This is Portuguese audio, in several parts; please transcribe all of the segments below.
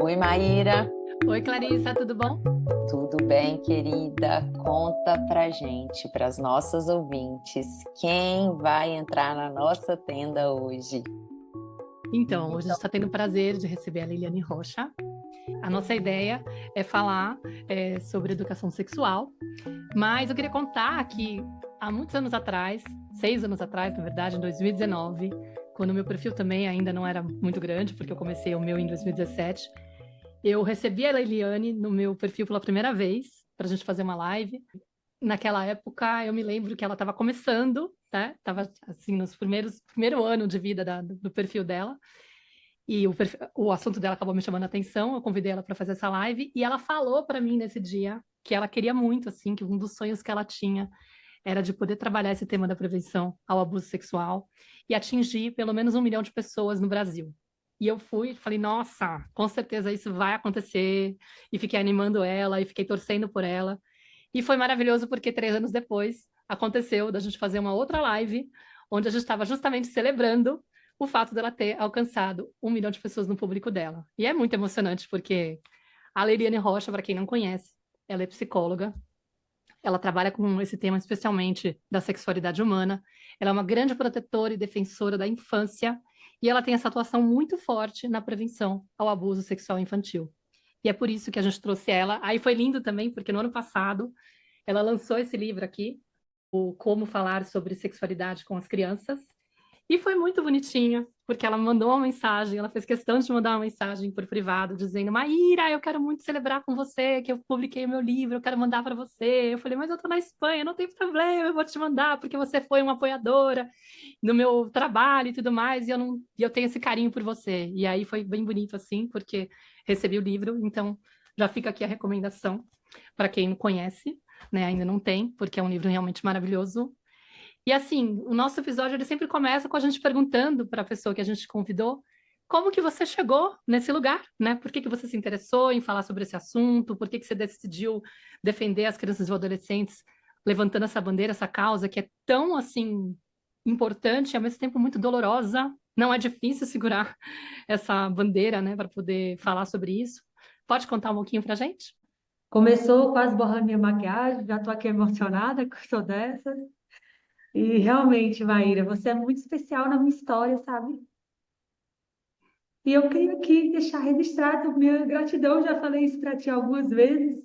Oi, Maíra. Oi, Clarissa, tudo bom? Tudo bem, querida? Conta pra gente, para as nossas ouvintes, quem vai entrar na nossa tenda hoje? Então, hoje a gente está tendo o prazer de receber a Liliane Rocha. A nossa ideia é falar sobre educação sexual, mas eu queria contar que há muitos anos atrás, 6 anos atrás, na verdade, em 2019, quando o meu perfil também ainda não era muito grande, porque eu comecei o meu em 2017, eu recebi a Liliane no meu perfil pela primeira vez, para a gente fazer uma live. Naquela época, eu me lembro que ela estava começando, né? Estava assim nos primeiro ano de vida do perfil dela. E o assunto dela acabou me chamando a atenção. Eu convidei ela para fazer essa live e ela falou para mim nesse dia que ela queria muito, assim, que um dos sonhos que ela tinha era de poder trabalhar esse tema da prevenção ao abuso sexual e atingir pelo menos 1 milhão de pessoas no Brasil. E eu fui e falei, nossa, com certeza isso vai acontecer. E fiquei animando ela e fiquei torcendo por ela. E foi maravilhoso porque 3 anos depois aconteceu da gente fazer uma outra live, onde a gente estava justamente celebrando o fato dela ter alcançado 1 milhão de pessoas no público dela. E é muito emocionante porque a Leiliane Rocha, para quem não conhece, ela é psicóloga, ela trabalha com esse tema especialmente da sexualidade humana, ela é uma grande protetora e defensora da infância, e ela tem essa atuação muito forte na prevenção ao abuso sexual infantil. E é por isso que a gente trouxe ela. Aí foi lindo também, porque no ano passado ela lançou esse livro aqui, o Como Falar sobre Sexualidade com as Crianças, e foi muito bonitinha, porque ela mandou uma mensagem, ela fez questão de mandar uma mensagem por privado, dizendo: Maíra, eu quero muito celebrar com você, que eu publiquei o meu livro, eu quero mandar para você. Eu falei: mas eu tô na Espanha, não tem problema, eu vou te mandar, porque você foi uma apoiadora no meu trabalho e tudo mais, e eu tenho esse carinho por você. E aí foi bem bonito assim, porque recebi o livro, então já fica aqui a recomendação para quem não conhece, né? Ainda não tem, porque é um livro realmente maravilhoso. E assim, o nosso episódio ele sempre começa com a gente perguntando para a pessoa que a gente convidou como que você chegou nesse lugar, né? Por que que você se interessou em falar sobre esse assunto? Por que que você decidiu defender as crianças e adolescentes, levantando essa bandeira, essa causa que é tão assim importante e ao mesmo tempo muito dolorosa? Não é difícil segurar essa bandeira, né, para poder falar sobre isso. Pode contar um pouquinho para a gente? Começou quase borrando minha maquiagem, já tô aqui emocionada que eu sou dessa. E realmente, Maíra, você é muito especial na minha história, sabe? E eu queria aqui deixar registrado minha gratidão, já falei isso para ti algumas vezes,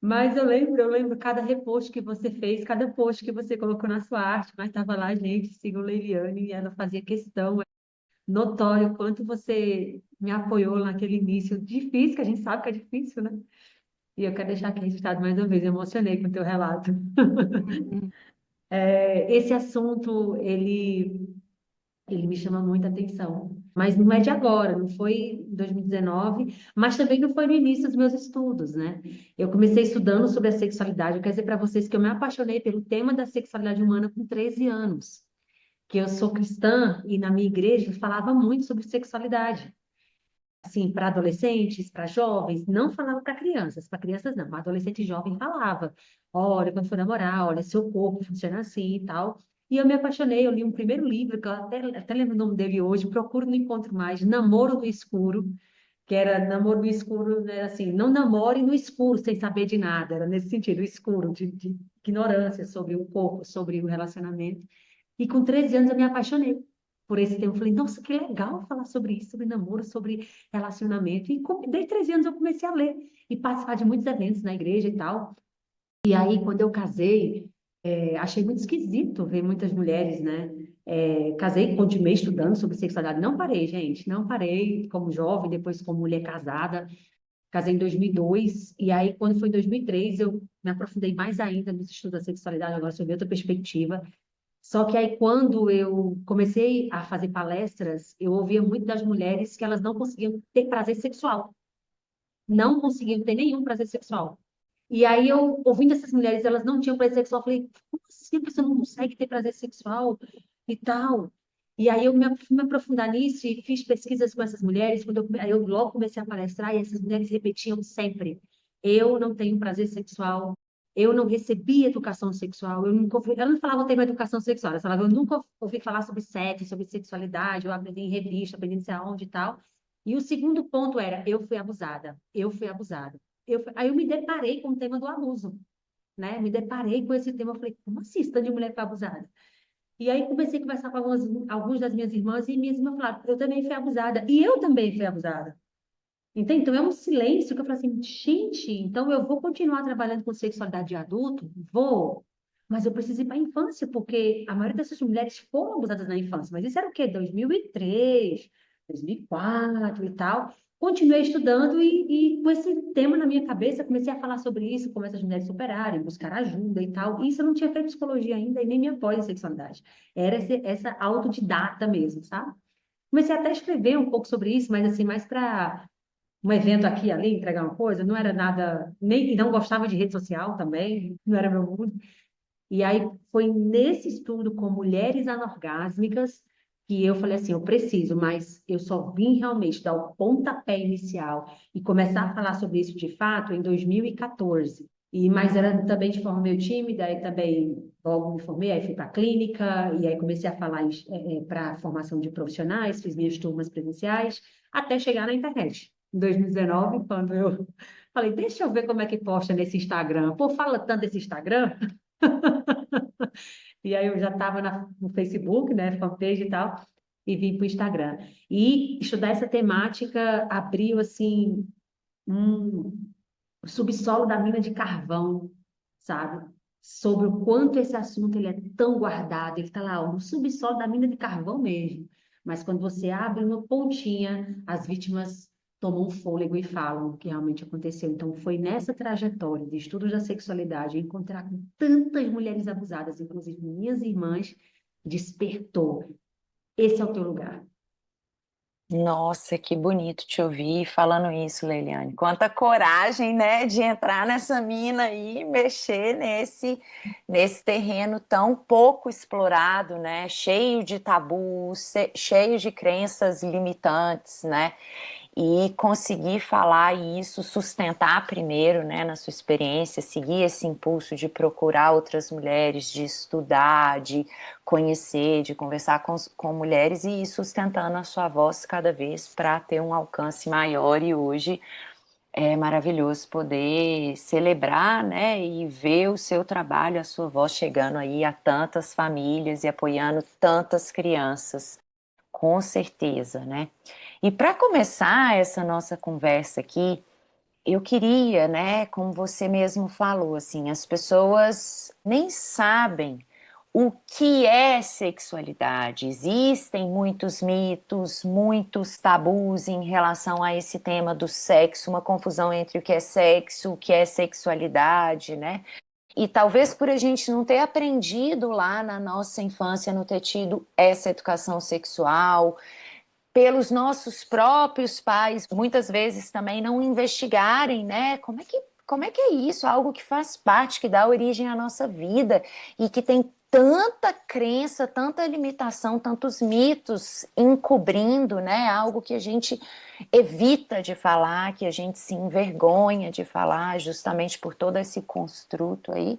mas eu lembro cada repost que você fez, cada post que você colocou na sua arte, mas estava lá, gente, sigam Leiliane, e ela fazia questão, é notório o quanto você me apoiou naquele início difícil, que a gente sabe que é difícil, né? E eu quero deixar aqui registrado mais uma vez, eu emocionei com o teu relato. Uhum. Esse assunto, ele me chama muita atenção. Mas não é de agora, não foi em 2019, mas também não foi no início dos meus estudos, né? Eu comecei estudando sobre a sexualidade. Eu quero dizer para vocês que eu me apaixonei pelo tema da sexualidade humana com 13 anos, que eu sou cristã e na minha igreja falava muito sobre sexualidade. Assim, para adolescentes, para jovens, não falava para crianças não, mas adolescente e jovem falava. Olha, quando for namorar, olha, seu corpo funciona assim e tal. E eu me apaixonei, eu li um primeiro livro, que eu até lembro o nome dele hoje, procuro, não encontro mais, Namoro no Escuro, que era namoro no escuro, né, assim, não namore no escuro sem saber de nada, era nesse sentido, escuro, de ignorância sobre o corpo, sobre o relacionamento. E com 13 anos eu me apaixonei por esse tema. Eu falei, nossa, que legal falar sobre isso, sobre namoro, sobre relacionamento. E desde 13 anos eu comecei a ler e participar de muitos eventos na igreja e tal. E aí, quando eu casei, achei muito esquisito ver muitas mulheres, né? Casei, continuei estudando sobre sexualidade. Não parei, gente, não parei como jovem, depois como mulher casada. Casei em 2002, e aí, quando foi em 2003, eu me aprofundei mais ainda nos estudos da sexualidade, agora sob outra perspectiva. Só que aí, quando eu comecei a fazer palestras, eu ouvia muito das mulheres que elas não conseguiam ter prazer sexual. Não conseguiam ter nenhum prazer sexual. E aí, eu, ouvindo essas mulheres, elas não tinham prazer sexual, eu falei, como assim a pessoa não consegue ter prazer sexual e tal? E aí, fui me aprofundar nisso e fiz pesquisas com essas mulheres. Aí eu logo comecei a palestrar e essas mulheres repetiam sempre: eu não tenho prazer sexual, eu não recebi educação sexual, ela não falava o termo educação sexual, ela falava, eu nunca ouvi falar sobre sexo, sobre sexualidade, eu aprendi em revista, aprendi não sei aonde e tal. E o segundo ponto era, eu fui abusada, eu fui abusada. Aí eu me deparei com o tema do abuso, né? Me deparei com esse tema, eu falei, como assim, esse tanto de mulher foi abusada? E aí comecei a conversar com algumas das minhas irmãs, e minhas irmãs falaram, eu também fui abusada, e eu também fui abusada. Entende? Então é um silêncio que eu falo assim, gente, então eu vou continuar trabalhando com sexualidade de adulto? Vou, mas eu preciso ir para a infância, porque a maioria dessas mulheres foram abusadas na infância, mas isso era o quê? 2003, 2004 e tal. Continuei estudando e com esse tema na minha cabeça, comecei a falar sobre isso, como essas mulheres superarem, buscar ajuda e tal. E isso eu não tinha feito psicologia ainda e nem minha pós em sexualidade. Era essa autodidata mesmo, sabe? Comecei até a escrever um pouco sobre isso, mas assim, mais para um evento aqui e ali, entregar uma coisa, não era nada, nem não gostava de rede social também, não era meu mundo. E aí foi nesse estudo com mulheres anorgásmicas que eu falei assim, eu preciso, mas eu só vim realmente dar o pontapé inicial e começar a falar sobre isso de fato em 2014. Mas era também de forma meio tímida, aí também logo me formei, aí fui para a clínica, e aí comecei a falar para formação de profissionais, fiz minhas turmas presenciais, até chegar na internet. Em 2019, quando eu falei, deixa eu ver como é que posta nesse Instagram. Pô, fala tanto desse Instagram. E aí eu já estava no Facebook, né, fanpage e tal, e vim para o Instagram. E estudar essa temática abriu, assim, um subsolo da mina de carvão, sabe? Sobre o quanto esse assunto ele é tão guardado, ele está lá, ó, no subsolo da mina de carvão mesmo. Mas quando você abre uma pontinha, as vítimas tomam um fôlego e falam o que realmente aconteceu. Então, foi nessa trajetória de estudos da sexualidade, encontrar com tantas mulheres abusadas, inclusive minhas irmãs, despertou. Esse é o teu lugar. Nossa, que bonito te ouvir falando isso, Leiliane. Quanta coragem, né, de entrar nessa mina aí, e mexer nesse terreno tão pouco explorado, né, cheio de tabus, cheio de crenças limitantes, né? E conseguir falar isso, sustentar primeiro, né, na sua experiência, seguir esse impulso de procurar outras mulheres, de estudar, de conhecer, de conversar com mulheres e ir sustentando a sua voz cada vez para ter um alcance maior. E hoje é maravilhoso poder celebrar, né, e ver o seu trabalho, a sua voz chegando aí a tantas famílias e apoiando tantas crianças, com certeza, né? E para começar essa nossa conversa aqui, eu queria, né, como você mesmo falou, assim, as pessoas nem sabem o que é sexualidade. Existem muitos mitos, muitos tabus em relação a esse tema do sexo, uma confusão entre o que é sexo, o que é sexualidade, né? E talvez por a gente não ter aprendido lá na nossa infância, não ter tido essa educação sexual, pelos nossos próprios pais, muitas vezes também não investigarem, né? Como é que é isso? Algo que faz parte, que dá origem à nossa vida e que tem tanta crença, tanta limitação, tantos mitos encobrindo, né? Algo que a gente evita de falar, que a gente se envergonha de falar, justamente por todo esse construto aí.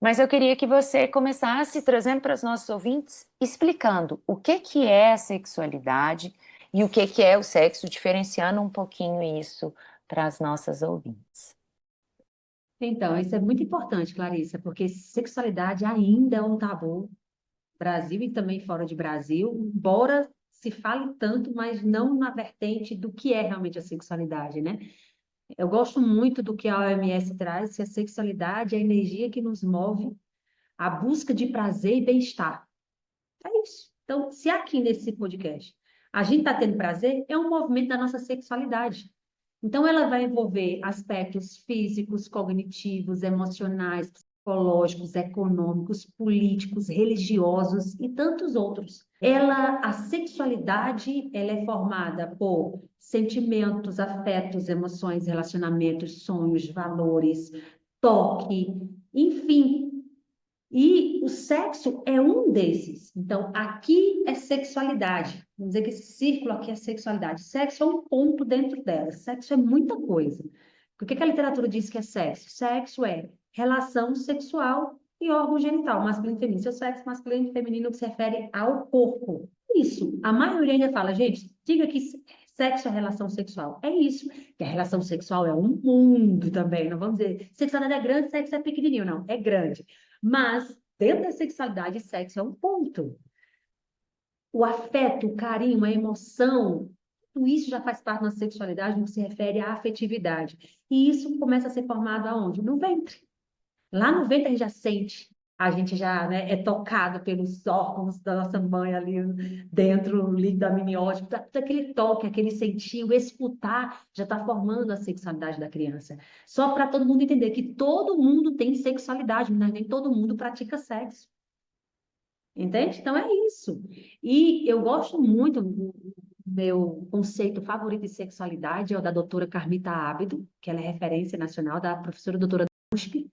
Mas eu queria que você começasse trazendo para os nossos ouvintes, explicando o que é a sexualidade e o que é o sexo, diferenciando um pouquinho isso para as nossas ouvintes. Então, isso é muito importante, Clarissa, porque sexualidade ainda é um tabu no Brasil e também fora de Brasil, embora se fale tanto, mas não na vertente do que é realmente a sexualidade, né? Eu gosto muito do que a OMS traz, que a sexualidade é a energia que nos move à busca de prazer e bem-estar. É isso. Então, se aqui nesse podcast a gente está tendo prazer, é um movimento da nossa sexualidade. Então, ela vai envolver aspectos físicos, cognitivos, emocionais, psicológicos, econômicos, políticos, religiosos e tantos outros. A sexualidade, ela é formada por sentimentos, afetos, emoções, relacionamentos, sonhos, valores, toque, enfim, e o sexo é um desses. Então, aqui é sexualidade. Vamos dizer que esse círculo aqui é sexualidade. Sexo é um ponto dentro dela. Sexo é muita coisa. O que a literatura diz que é sexo? Sexo é relação sexual e órgão genital, masculino e feminino. Seu sexo masculino e feminino que se refere ao corpo. Isso. A maioria ainda fala, gente, diga que sexo é relação sexual. É isso. Que a relação sexual é um mundo também. Não vamos dizer, sexualidade é grande, sexo é pequenininho. Não, é grande. Mas, dentro da sexualidade, sexo é um ponto. O afeto, o carinho, a emoção, tudo isso já faz parte da sexualidade no que se refere à afetividade. E isso começa a ser formado aonde? No ventre. Lá no ventre a gente já sente, a gente já, né, é tocado pelos órgãos da nossa mãe ali dentro, o líquido amniótico, aquele toque, aquele sentir, o escutar, já está formando a sexualidade da criança. Só para todo mundo entender que todo mundo tem sexualidade, mas nem todo mundo pratica sexo. Entende? Então é isso. E eu gosto muito, o meu conceito favorito de sexualidade é o da doutora Carmita Ábido, que ela é referência nacional, da professora doutora USP.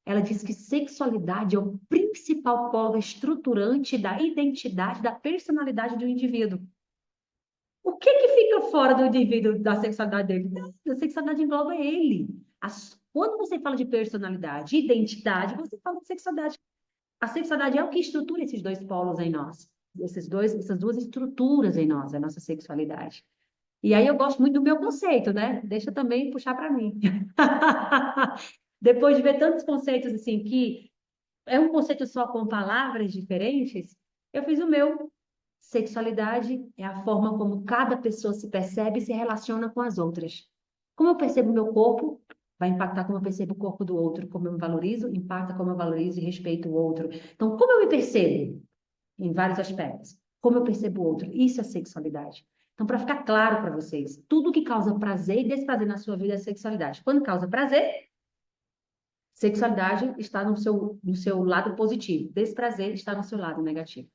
Ela diz que sexualidade é o principal polo estruturante da identidade, da personalidade do indivíduo. O que que fica fora do indivíduo, da sexualidade dele? A sexualidade engloba ele. Quando você fala de personalidade, identidade, você fala de sexualidade. A sexualidade é o que estrutura esses dois polos em nós. Essas duas estruturas em nós, a nossa sexualidade. E aí eu gosto muito do meu conceito, né? Deixa eu também puxar para mim. Depois de ver tantos conceitos assim, que é um conceito só com palavras diferentes, eu fiz o meu. Sexualidade é a forma como cada pessoa se percebe e se relaciona com as outras. Como eu percebo o meu corpo, vai impactar como eu percebo o corpo do outro. Como eu me valorizo, impacta como eu valorizo e respeito o outro. Então, como eu me percebo? Em vários aspectos. Como eu percebo o outro? Isso é sexualidade. Então, para ficar claro para vocês, tudo que causa prazer e desprazer na sua vida é sexualidade. Quando causa prazer, sexualidade está no seu lado positivo. Desprazer está no seu lado negativo.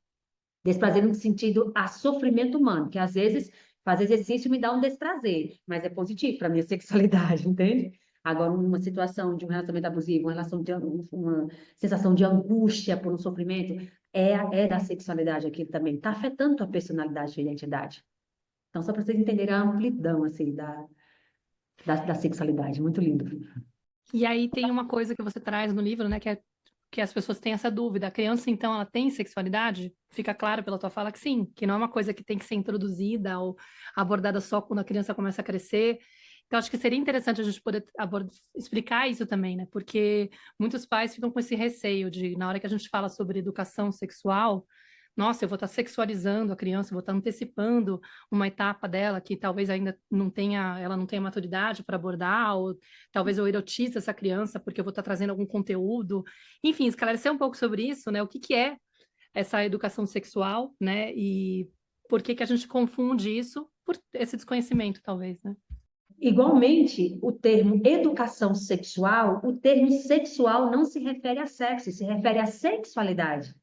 Desprazer no sentido a sofrimento humano, que às vezes fazer exercício me dá um desprazer, mas é positivo para a minha sexualidade, entende? Agora, uma situação de um relacionamento abusivo, uma sensação de angústia por um sofrimento, é da sexualidade aquilo também. Está afetando a personalidade e a identidade. Então, só para vocês entenderem a amplidão, assim, da sexualidade. Muito lindo. E aí tem uma coisa que você traz no livro, né, que é que as pessoas têm essa dúvida. A criança, então, ela tem sexualidade? Fica claro pela tua fala que sim, que não é uma coisa que tem que ser introduzida ou abordada só quando a criança começa a crescer. Então, acho que seria interessante a gente poder explicar isso também, né? Porque muitos pais ficam com esse receio de, na hora que a gente fala sobre educação sexual, nossa, eu vou estar sexualizando a criança, vou estar antecipando uma etapa dela que talvez ainda não tenha, ela não tenha maturidade para abordar, ou talvez eu erotize essa criança porque eu vou estar trazendo algum conteúdo. Enfim, esclarecer um pouco sobre isso, né? O que que é essa educação sexual, né? E por que que a gente confunde isso por esse desconhecimento, talvez, né? Igualmente, o termo educação sexual, o termo sexual não se refere a sexo, se refere à sexualidade.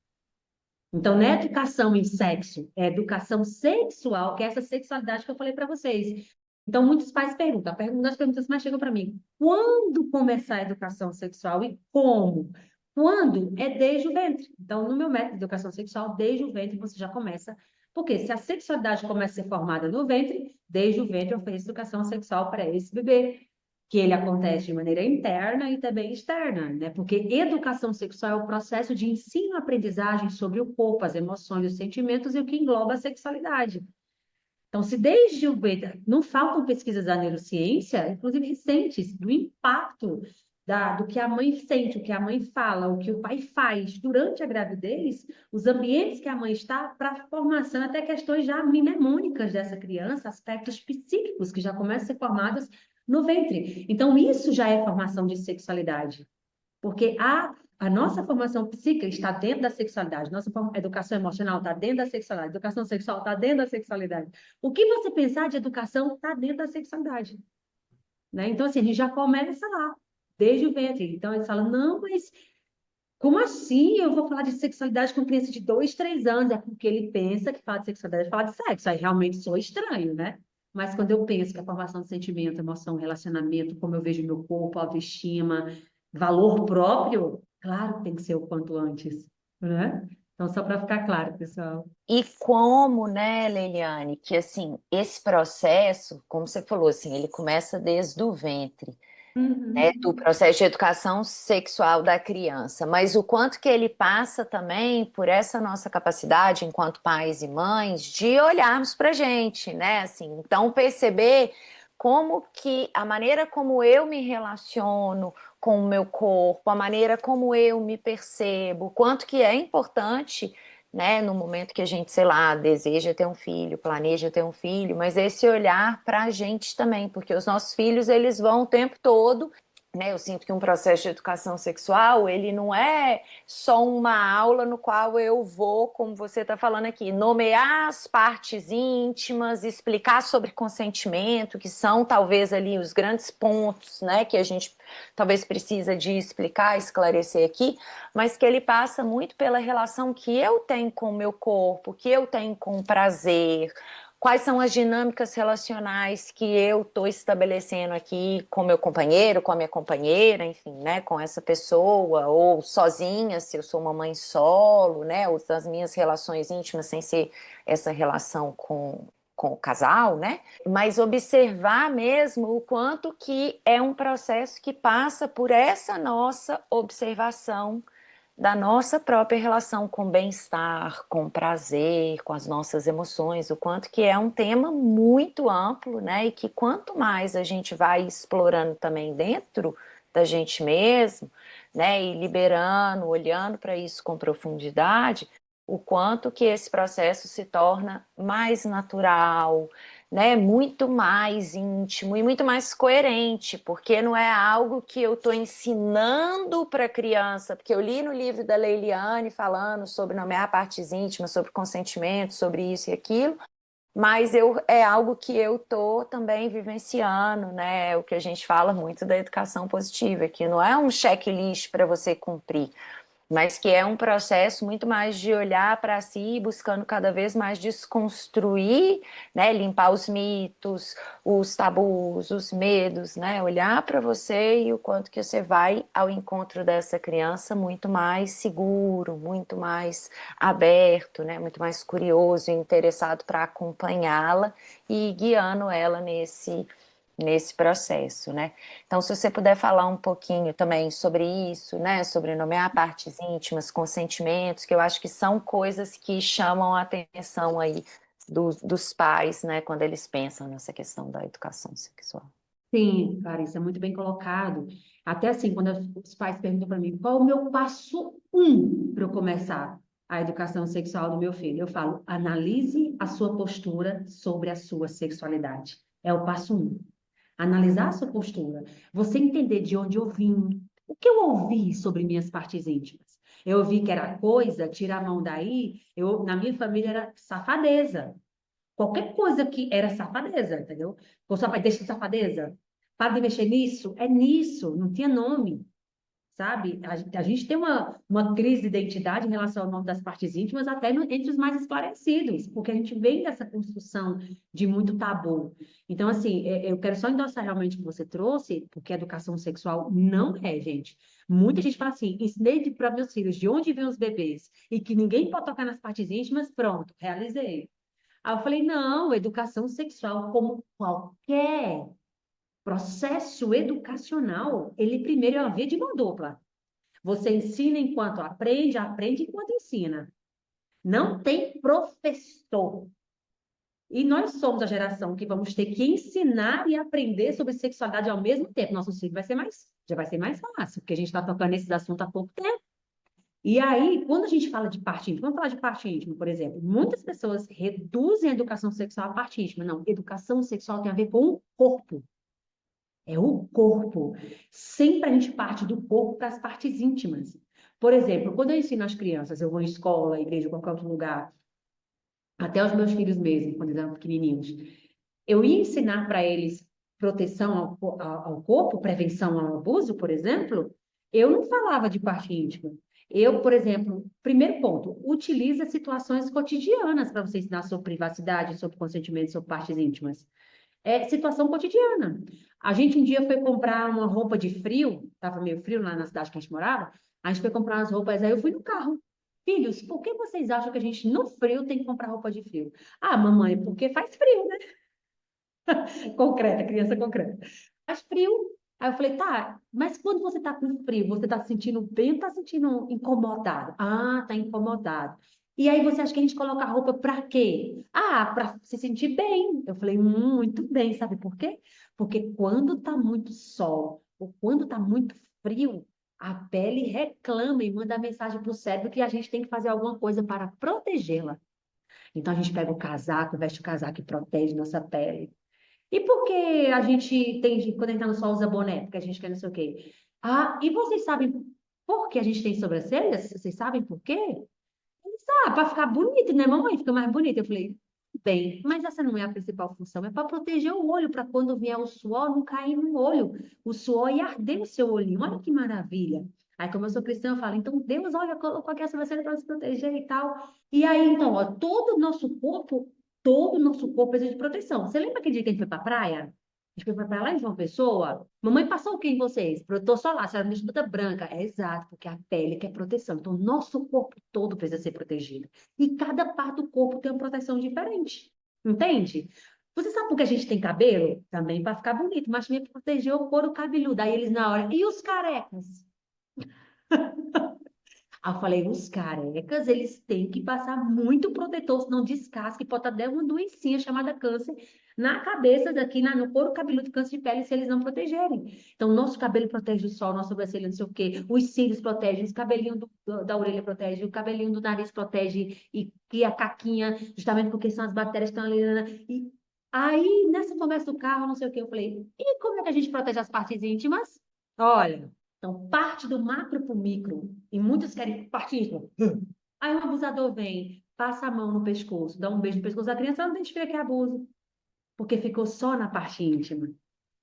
Então, não é educação em sexo, é educação sexual, que é essa sexualidade que eu falei para vocês. Então, muitos pais perguntam, uma das perguntas mais chegam para mim, quando começar a educação sexual e como? Quando? É desde o ventre. Então, no meu método de educação sexual, desde o ventre você já começa. Porque se a sexualidade começa a ser formada no ventre, desde o ventre eu ofereço educação sexual para esse bebê que ele acontece de maneira interna e também externa, né? Porque educação sexual é o processo de ensino-aprendizagem sobre o corpo, as emoções, os sentimentos e o que engloba a sexualidade. Então, se desde o ventre não faltam pesquisas da neurociência, inclusive recentes, do impacto do que a mãe sente, o que a mãe fala, o que o pai faz durante a gravidez, os ambientes que a mãe está para a formação, até questões já mnemônicas dessa criança, aspectos psíquicos que já começam a ser formados no ventre. Então, isso já é formação de sexualidade, porque a nossa formação psíquica está dentro da sexualidade, nossa educação emocional está dentro da sexualidade, educação sexual está dentro da sexualidade. O que você pensar de educação está dentro da sexualidade, né? Então, assim, a gente já começa lá, desde o ventre. Então, eles falam, não, mas como assim eu vou falar de sexualidade com criança de 2, 3 anos? É porque ele pensa que falar de sexualidade é falar de sexo. Aí realmente sou estranho, né? Mas quando eu penso que a formação de sentimento, emoção, relacionamento, como eu vejo meu corpo, autoestima, valor próprio, claro que tem que ser o quanto antes, né? Então, só para ficar claro, pessoal. E como, né, Leiliane, que assim, esse processo, como você falou, assim, ele começa desde o ventre. Uhum. Do processo de educação sexual da criança, mas o quanto que ele passa também por essa nossa capacidade, enquanto pais e mães, de olharmos para a gente, né? Assim, então perceber como que a maneira como eu me relaciono com o meu corpo, a maneira como eu me percebo, o quanto que é importante, né, no momento que a gente, sei lá, deseja ter um filho, planeja ter um filho, mas esse olhar para a gente também, porque os nossos filhos, eles vão o tempo todo, né? Eu sinto que um processo de educação sexual, ele não é só uma aula no qual eu vou, como você está falando aqui, nomear as partes íntimas, explicar sobre consentimento, que são talvez ali os grandes pontos, né, que a gente talvez precisa de explicar, esclarecer aqui, mas que ele passa muito pela relação que eu tenho com o meu corpo, que eu tenho com o prazer, quais são as dinâmicas relacionais que eu estou estabelecendo aqui com meu companheiro, com a minha companheira, enfim, né, com essa pessoa, ou sozinha, se eu sou uma mãe solo, né, ou das minhas relações íntimas sem ser essa relação com o casal, né? Mas observar mesmo o quanto que é um processo que passa por essa nossa observação da nossa própria relação com bem-estar, com prazer, com as nossas emoções, o quanto que é um tema muito amplo, né? E que quanto mais a gente vai explorando também dentro da gente mesmo, né? E liberando, olhando para isso com profundidade, o quanto que esse processo se torna mais natural, né, muito mais íntimo e muito mais coerente, porque não é algo que eu estou ensinando para a criança, porque eu li no livro da Leiliane falando sobre nomear partes íntimas, sobre consentimento, sobre isso e aquilo, mas é algo que eu estou também vivenciando, né? O que a gente fala muito da educação positiva, que não é um checklist para você cumprir, mas que é um processo muito mais de olhar para si, buscando cada vez mais desconstruir, né, limpar os mitos, os tabus, os medos, né, olhar para você e o quanto que você vai ao encontro dessa criança muito mais seguro, muito mais aberto, né, muito mais curioso e interessado para acompanhá-la e guiando ela nesse processo, né? Então, se você puder falar um pouquinho também sobre isso, né? Sobre nomear partes íntimas, consentimentos, que eu acho que são coisas que chamam a atenção aí dos pais, né? Quando eles pensam nessa questão da educação sexual. Sim, Clarissa, é muito bem colocado. Até assim, quando os pais perguntam para mim qual o meu passo um para eu começar a educação sexual do meu filho, eu falo, analise a sua postura sobre a sua sexualidade. É o passo um. Analisar a sua postura. Você entender de onde eu vim. O que eu ouvi sobre minhas partes íntimas? Eu ouvi que era coisa, tira a mão daí. Na minha família era safadeza. Qualquer coisa que era safadeza, entendeu? Ou só vai deixar de safadeza. Para de mexer nisso, é nisso, não tinha nome, sabe? A gente tem uma crise de identidade em relação ao nome das partes íntimas, até entre os mais esclarecidos, porque a gente vem dessa construção de muito tabu. Então, assim, eu quero só endossar realmente o que você trouxe, porque a educação sexual não é, gente. Muita gente fala assim, ensinei para meus filhos de onde vêm os bebês e que ninguém pode tocar nas partes íntimas, pronto, realizei. Aí eu falei, não, educação sexual, como qualquer processo educacional, ele primeiro é uma via de mão dupla. Você ensina enquanto aprende, aprende enquanto ensina. Não tem professor. E nós somos a geração que vamos ter que ensinar e aprender sobre sexualidade ao mesmo tempo. Nosso ciclo já vai ser mais fácil, porque a gente está tocando nesses assuntos há pouco tempo. E aí, quando a gente fala de parte íntima, vamos falar de parte íntima, por exemplo, muitas pessoas reduzem a educação sexual à parte íntima. Não, educação sexual tem a ver com o corpo. É o corpo. Sempre a gente parte do corpo para as partes íntimas. Por exemplo, quando eu ensino as crianças, eu vou em escola, igreja, qualquer outro lugar, até os meus filhos mesmo, quando eles eram pequenininhos, eu ia ensinar para eles proteção ao corpo, prevenção ao abuso, por exemplo, eu não falava de parte íntima. Eu, por exemplo, primeiro ponto, utiliza situações cotidianas para você ensinar sobre privacidade, sobre consentimento, sobre partes íntimas. É situação cotidiana. A gente um dia foi comprar uma roupa de frio, estava meio frio lá na cidade que a gente morava, a gente foi comprar umas roupas, aí eu fui no carro. Filhos, por que vocês acham que a gente no frio tem que comprar roupa de frio? Ah, mamãe, porque faz frio, né? Concreta, criança concreta. Faz frio. Aí eu falei, tá, mas quando você tá com frio, você tá se sentindo bem ou tá se sentindo incomodado? Ah, tá incomodado. E aí você acha que a gente coloca a roupa pra quê? Ah, pra se sentir bem. Eu falei, muito bem, sabe por quê? Porque quando tá muito sol ou quando tá muito frio, a pele reclama e manda mensagem pro cérebro que a gente tem que fazer alguma coisa para protegê-la. Então a gente pega o casaco, veste o casaco e protege nossa pele. E por que a gente tem, quando a gente tá no sol, usa boné? Porque a gente quer não sei o quê. Ah, e vocês sabem por que a gente tem sobrancelhas? Vocês sabem por quê? Eles, ah, para ficar bonito, né, mamãe? Fica mais bonito. Eu falei, bem, mas essa não é a principal função, é para proteger o olho, para quando vier o suor não cair no olho. O suor e arder o seu olhinho. Olha que maravilha. Aí, como eu sou cristã, eu falo, então Deus, olha, colocou aqui a sobrancelha para se proteger e tal. E aí, então, ó, todo o nosso corpo precisa de proteção. Você lembra aquele dia que a gente foi para a praia? A gente foi para a praia lá em João Pessoa? Mamãe passou o que em vocês? Protetor solar, a senhora me deixa toda branca. É exato, porque a pele quer proteção. Então, nosso corpo todo precisa ser protegido. E cada parte do corpo tem uma proteção diferente. Entende? Você sabe por que a gente tem cabelo? Também para ficar bonito, mas também para proteger o couro cabeludo. Aí eles na hora. E os carecas? Aí eu falei, os carecas, eles têm que passar muito protetor, senão descasca e pode até uma doencinha chamada câncer na cabeça daqui, no couro cabeludo, câncer de pele, se eles não protegerem. Então, nosso cabelo protege do sol, nossa sobrancelha, não sei o quê, os cílios protegem, os cabelinhos da orelha protege, o cabelinho do nariz protege, e a caquinha, justamente porque são as bactérias que estão ali, e aí, nessa conversa do carro, não sei o quê, eu falei, e como é que a gente protege as partes íntimas? Olha, então, parte do macro para o micro. E muitos querem parte íntima. Aí o abusador vem, passa a mão no pescoço, dá um beijo no pescoço da criança, ela não identifica que é abuso, porque ficou só na parte íntima.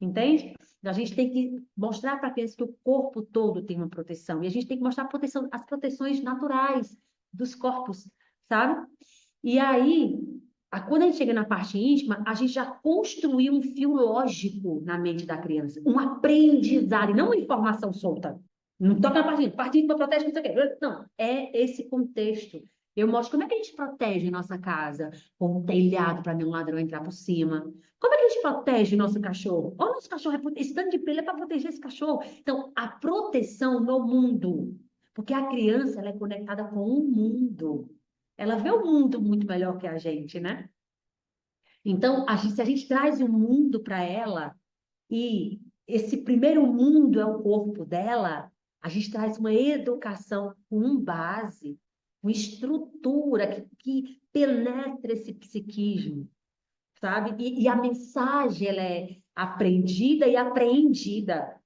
Entende? Então, a gente tem que mostrar para a criança que o corpo todo tem uma proteção. E a gente tem que mostrar a proteção, as proteções naturais dos corpos, sabe? E aí, quando a gente chega na parte íntima, a gente já construiu um fio lógico na mente da criança, um aprendizado, e não uma informação solta. Não toca na parte íntima protege, não sei o quê. Não, é esse contexto. Eu mostro como é que a gente protege nossa casa, com um telhado para nenhum ladrão entrar por cima. Como é que a gente protege nosso cachorro? Olha, nosso cachorro, esse tanto de pelo é para proteger esse cachorro. Então, a proteção no mundo, porque a criança ela é conectada com o mundo. Ela vê o mundo muito melhor que a gente, né? Então, se a gente traz o mundo para ela, e esse primeiro mundo é o corpo dela, a gente traz uma educação com base, uma estrutura que penetra esse psiquismo, sabe? E a mensagem, ela é aprendida e apreendida.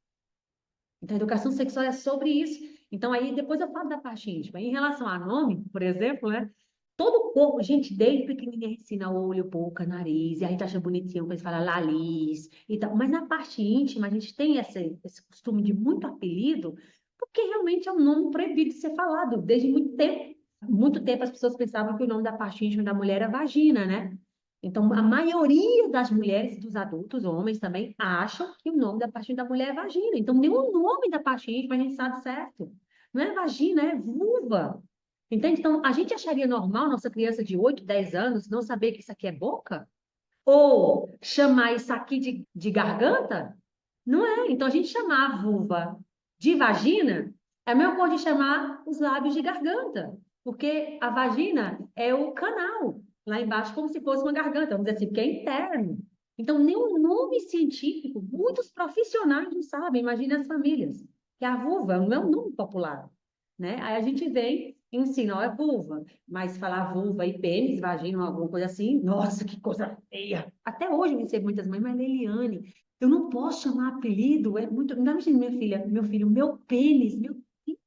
Então, a educação sexual é sobre isso. Então, aí depois eu falo da parte íntima. Em relação a nome, por exemplo, né? Todo o corpo, gente, desde pequenininha ensina olho, boca, nariz, e a gente acha bonitinho quando eles falam nariz e tal. Mas na parte íntima, a gente tem esse costume de muito apelido, porque realmente é um nome proibido de ser falado desde muito tempo. Muito tempo as pessoas pensavam que o nome da parte íntima da mulher era vagina, né? Então, a maioria das mulheres, dos adultos, homens também, acham que o nome da parte íntima da mulher é vagina. Então, nenhum nome da parte íntima a gente sabe certo. Não é vagina, é vulva. Entende? Então, a gente acharia normal nossa criança de 8, 10 anos não saber que isso aqui é boca? Ou chamar isso aqui de garganta? Não é. Então, a gente chamar a vulva de vagina é a mesma coisa de chamar os lábios de garganta. Porque a vagina é o canal lá embaixo, como se fosse uma garganta, vamos dizer assim, porque é interno. Então, nem o nome científico, muitos profissionais não sabem, imagina as famílias, que a vulva não é um nome popular, né? Aí a gente vem e ensina, ó, é vulva, mas falar vulva e pênis, vagina, alguma coisa assim, nossa, que coisa feia. Até hoje eu recebo muitas mães, mas Leliane, eu não posso chamar apelido, é muito. Não imagina minha filha, meu filho, meu pênis, meu Deus.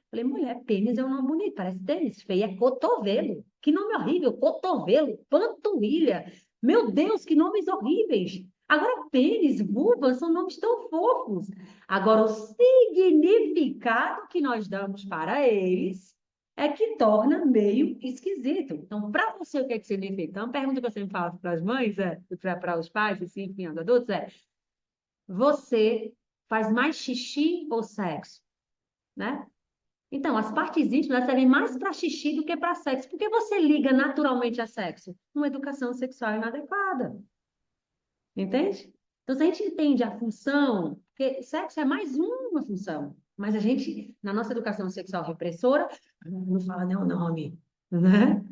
Falei, mulher, pênis é um nome bonito, parece tênis, feio, é cotovelo. Que nome horrível, cotovelo, panturrilha. Meu Deus, que nomes horríveis. Agora, pênis, vulva, são nomes tão fofos. Agora, o significado que nós damos para eles é que torna meio esquisito. Então, para você, o que é que significa? Então, a pergunta que eu sempre faço para as mães, para os pais, assim, enfim, aos adultos, é: você faz mais xixi ou sexo? Né? Então, as partes íntimas elas servem mais para xixi do que para sexo. Por que você liga naturalmente a sexo? Uma educação sexual inadequada. Entende? Então, se a gente entende a função, porque sexo é mais uma função, mas a gente, na nossa educação sexual repressora, não fala nem o nome, né?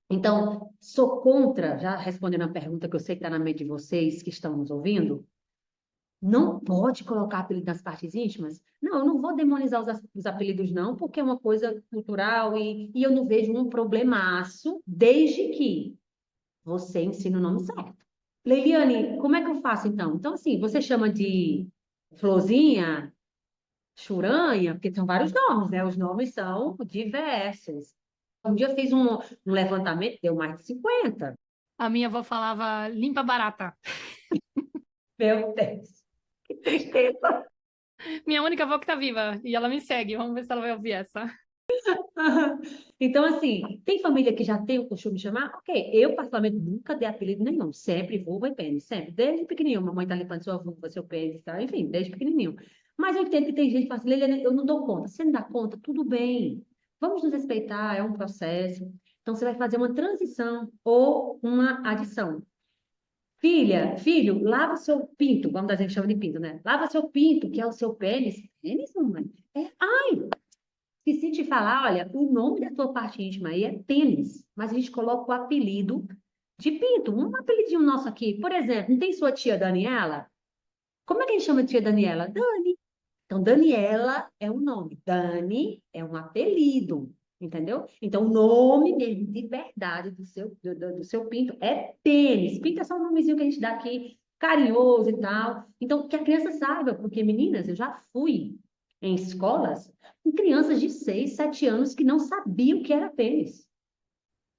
Então, sou contra, já respondendo a pergunta que eu sei que está na mente de vocês que estão nos ouvindo, não pode colocar apelido nas partes íntimas? Não, eu não vou demonizar os apelidos, não, porque é uma coisa cultural e eu não vejo um problemaço, desde que você ensine o nome certo. Leiliane, como é que eu faço então? Então, assim, você chama de florzinha, churanha, porque são vários nomes, né? Os nomes são diversos. Um dia eu fiz um levantamento, deu mais de 50. A minha avó falava limpa barata. Meu Deus, que tristeza. Minha única avó que tá viva. E ela me segue. Vamos ver se ela vai ouvir essa. Então, assim, tem família que já tem o costume de chamar? Ok, eu particularmente nunca dei apelido nenhum, sempre vulva e pênis, sempre, desde pequenininho, mamãe tá limpando sua vulva, seu pênis, tá? Enfim, desde pequenininho. Mas eu entendo que tem gente que fala assim, Liliana, eu não dou conta. Você não dá conta? Tudo bem. Vamos nos respeitar, é um processo. Então, você vai fazer uma transição ou uma adição. Filha, filho, lava seu pinto, vamos dar a gente chama de pinto, né? Lava seu pinto, que é o seu pênis. Pênis, mamãe? É, esqueci de falar, olha, o nome da tua parte íntima aí é pênis, mas a gente coloca o apelido de pinto, um apelidinho nosso aqui. Por exemplo, não tem sua tia Daniela? Como é que a gente chama de tia Daniela? Dani. Então, Daniela é um nome, Dani é um apelido, entendeu? Então, o nome mesmo, de verdade, do seu pinto é pênis. Pinto é só um nomezinho que a gente dá aqui, carinhoso e tal. Então, que a criança saiba, porque, meninas, eu já fui em escolas com crianças de 6, 7 anos que não sabiam o que era pênis.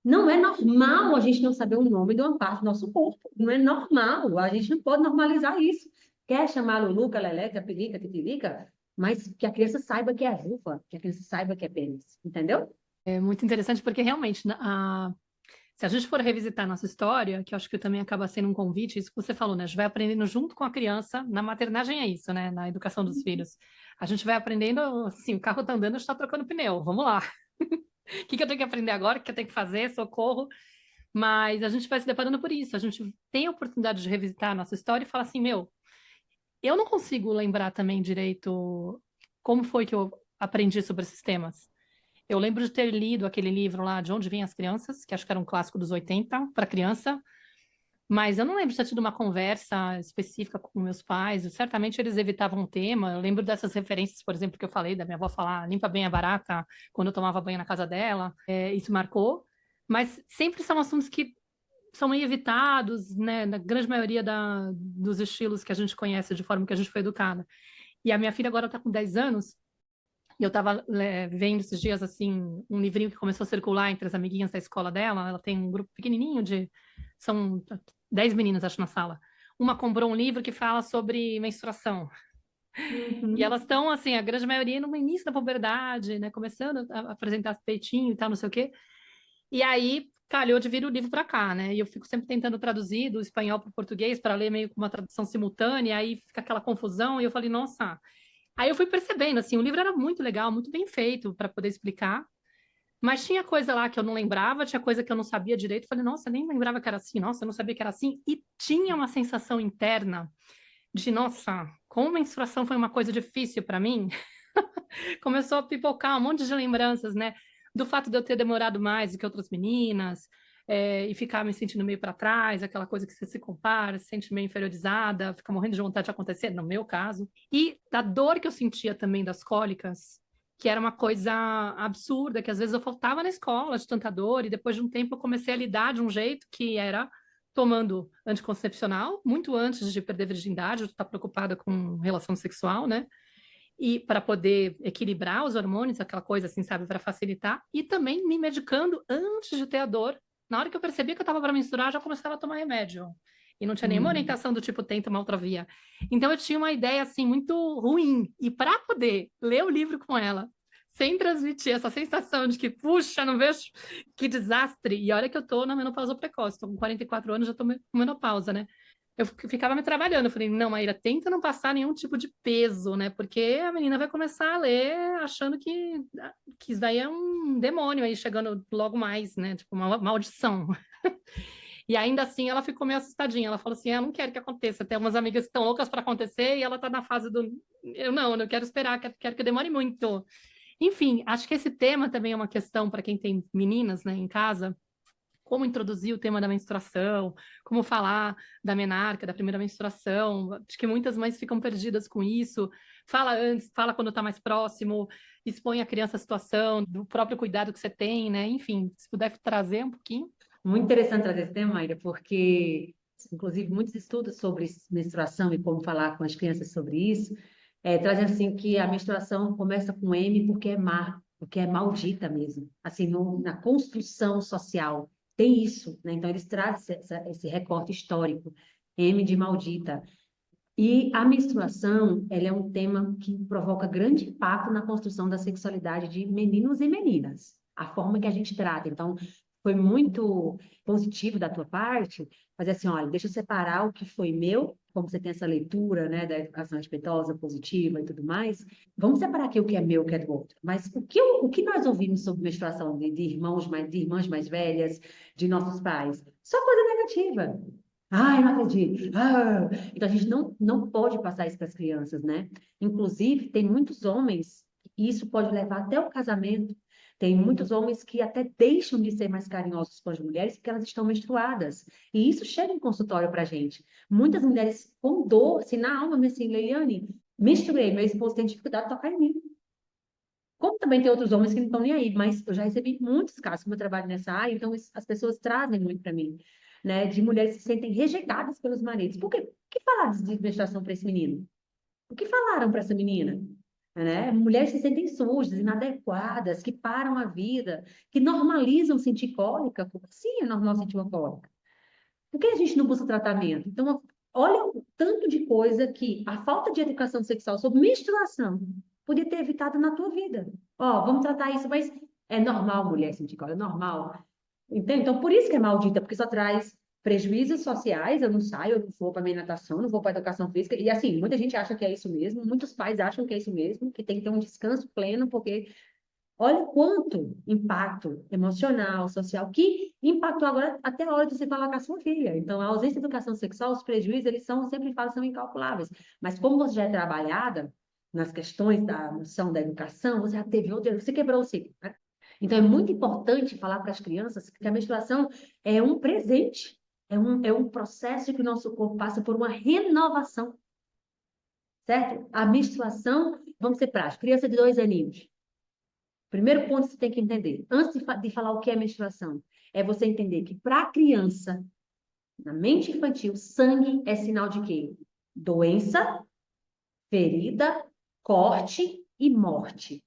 Não é normal a gente não saber o nome de uma parte do nosso corpo. Não é normal. A gente não pode normalizar isso. Quer chamar Luluca, Leleca, Pelica, Titilica, mas que a criança saiba que é vulva, que a criança saiba que é pênis. Entendeu? É muito interessante porque realmente se a gente for revisitar a nossa história, que eu acho que também acaba sendo um convite, isso que você falou, né? A gente vai aprendendo junto com a criança, na maternagem é isso, né? Na educação dos filhos. A gente vai aprendendo, assim, o carro tá andando, a gente tá trocando pneu, vamos lá. O que que eu tenho que aprender agora? O que eu tenho que fazer? Socorro. Mas a gente vai se deparando por isso. A gente tem a oportunidade de revisitar a nossa história e falar assim, meu, eu não consigo lembrar também direito como foi que eu aprendi sobre esses temas. Eu lembro de ter lido aquele livro lá, De Onde Vêm as Crianças, que acho que era um clássico dos 80 para criança, mas eu não lembro de ter tido uma conversa específica com meus pais. Certamente eles evitavam o tema. Eu lembro dessas referências, por exemplo, que eu falei da minha avó falar limpa bem a barata quando eu tomava banho na casa dela. Isso marcou. Mas sempre são assuntos que são meio evitados, né? Na grande maioria dos estilos que a gente conhece, de forma que a gente foi educada. E a minha filha agora está com 10 anos. E eu estava vendo esses dias, assim, um livrinho que começou a circular entre as amiguinhas da escola dela. Ela tem um grupo pequenininho são 10 meninas, acho, na sala. Uma comprou um livro que fala sobre menstruação. E Uhum. elas estão, assim, a grande maioria no início da puberdade, né? Começando a apresentar peitinho e tal, não sei o quê. E aí, calhou de vir o livro para cá, né? E eu fico sempre tentando traduzir do espanhol para o português para ler meio com uma tradução simultânea, aí fica aquela confusão. E eu falei, nossa. Aí eu fui percebendo, assim, o livro era muito legal, muito bem feito para poder explicar, mas tinha coisa lá que eu não lembrava, tinha coisa que eu não sabia direito. Falei, nossa, eu nem lembrava que era assim, nossa, eu não sabia que era assim. E tinha uma sensação interna de, nossa, como a menstruação foi uma coisa difícil para mim, começou a pipocar um monte de lembranças, né? Do fato de eu ter demorado mais do que outras meninas, e ficar me sentindo meio para trás, aquela coisa que você se compara, se sente meio inferiorizada, fica morrendo de vontade de acontecer, no meu caso. E da dor que eu sentia também das cólicas, que era uma coisa absurda, que às vezes eu faltava na escola de tanta dor, e depois de um tempo eu comecei a lidar de um jeito que era tomando anticoncepcional, muito antes de perder a virgindade, eu estar preocupada com relação sexual, né? E para poder equilibrar os hormônios, aquela coisa assim, sabe, para facilitar, e também me medicando antes de ter a dor. Na hora que eu percebia que eu estava para menstruar, já começava a tomar remédio. E não tinha nenhuma Uhum. orientação do tipo, tenta uma outra via. Então eu tinha uma ideia assim muito ruim. E para poder ler o livro com ela, sem transmitir essa sensação de que, puxa, não vejo que desastre. E olha que eu tô na menopausa precoce, tô com 44 anos, já tô com menopausa, né? Eu ficava me trabalhando. Eu falei, não, Maíra, tenta não passar nenhum tipo de peso, né? Porque a menina vai começar a ler achando que isso daí é um demônio aí chegando logo mais, né? Tipo, uma maldição. E ainda assim ela ficou meio assustadinha. Ela falou assim: eu não quero que aconteça. Tem umas amigas que estão loucas para acontecer e ela tá na fase do. Eu não quero esperar, quero que demore muito. Enfim, acho que esse tema também é uma questão para quem tem meninas, né, em casa. Como introduzir o tema da menstruação, como falar da menarca, da primeira menstruação. Acho que muitas mães ficam perdidas com isso. Fala antes, fala quando está mais próximo, expõe a criança à situação, do próprio cuidado que você tem, né? Enfim, se puder trazer um pouquinho. Muito interessante trazer esse tema, Maíra, porque, inclusive, muitos estudos sobre menstruação e como falar com as crianças sobre isso, trazem assim que a menstruação começa com M porque é má, porque é maldita mesmo, assim, na construção social. Tem isso, né? Então, eles trazem esse recorte histórico, M de maldita. E a menstruação, ela é um tema que provoca grande impacto na construção da sexualidade de meninos e meninas. A forma que a gente trata. Então, foi muito positivo da tua parte fazer assim, olha, deixa eu separar o que foi meu, como você tem essa leitura, né, da educação respeitosa, positiva e tudo mais. Vamos separar aqui o que é meu, o que é do outro. Mas o que nós ouvimos sobre menstruação de irmãs mais velhas, de nossos pais? Só coisa negativa. Ai, não acredito. Ah. Então, a gente não pode passar isso para as crianças, né? Inclusive, tem muitos homens, e isso pode levar até o casamento. Tem muitos homens que até deixam de ser mais carinhosos com as mulheres porque elas estão menstruadas. E isso chega em consultório para a gente. Muitas mulheres com dor, assim, na alma, assim, Leiliane, menstruei, meu esposo tem dificuldade de tocar em mim. Como também tem outros homens que não estão nem aí, mas eu já recebi muitos casos, como eu trabalho nessa área, então as pessoas trazem muito para mim, né, de mulheres que se sentem rejeitadas pelos maridos. Por quê? O que falaram de menstruação para esse menino? O que falaram para essa menina? Né? Mulheres que se sentem sujas, inadequadas, que param a vida, que normalizam sentir cólica. Como assim é normal sentir uma cólica? Por que a gente não busca tratamento? Então, olha o tanto de coisa que a falta de educação sexual sobre menstruação podia ter evitado na tua vida. Ó, vamos tratar isso, mas é normal mulher sentir cólica, é normal. Entende? Então, por isso que é maldita, porque só traz prejuízos sociais. Eu não saio, eu não vou para minha natação, não vou para educação física. E assim, muita gente acha que é isso mesmo, muitos pais acham que é isso mesmo, que tem que ter um descanso pleno, porque olha quanto impacto emocional, social, que impactou agora até a hora de você falar com a sua filha. Então, a ausência de educação sexual, os prejuízos, eles são, sempre falo, são incalculáveis. Mas como você já é trabalhada nas questões da noção da educação, você já teve outra, você quebrou o ciclo, né? Então, é muito importante falar para as crianças que a menstruação é um presente, é um processo que o nosso corpo passa por uma renovação, certo? A menstruação, vamos ser práticos, criança de 2 aninhos. Primeiro ponto que você tem que entender, antes de falar o que é menstruação, é você entender que para a criança, na mente infantil, sangue é sinal de quê? Doença, ferida, corte e morte.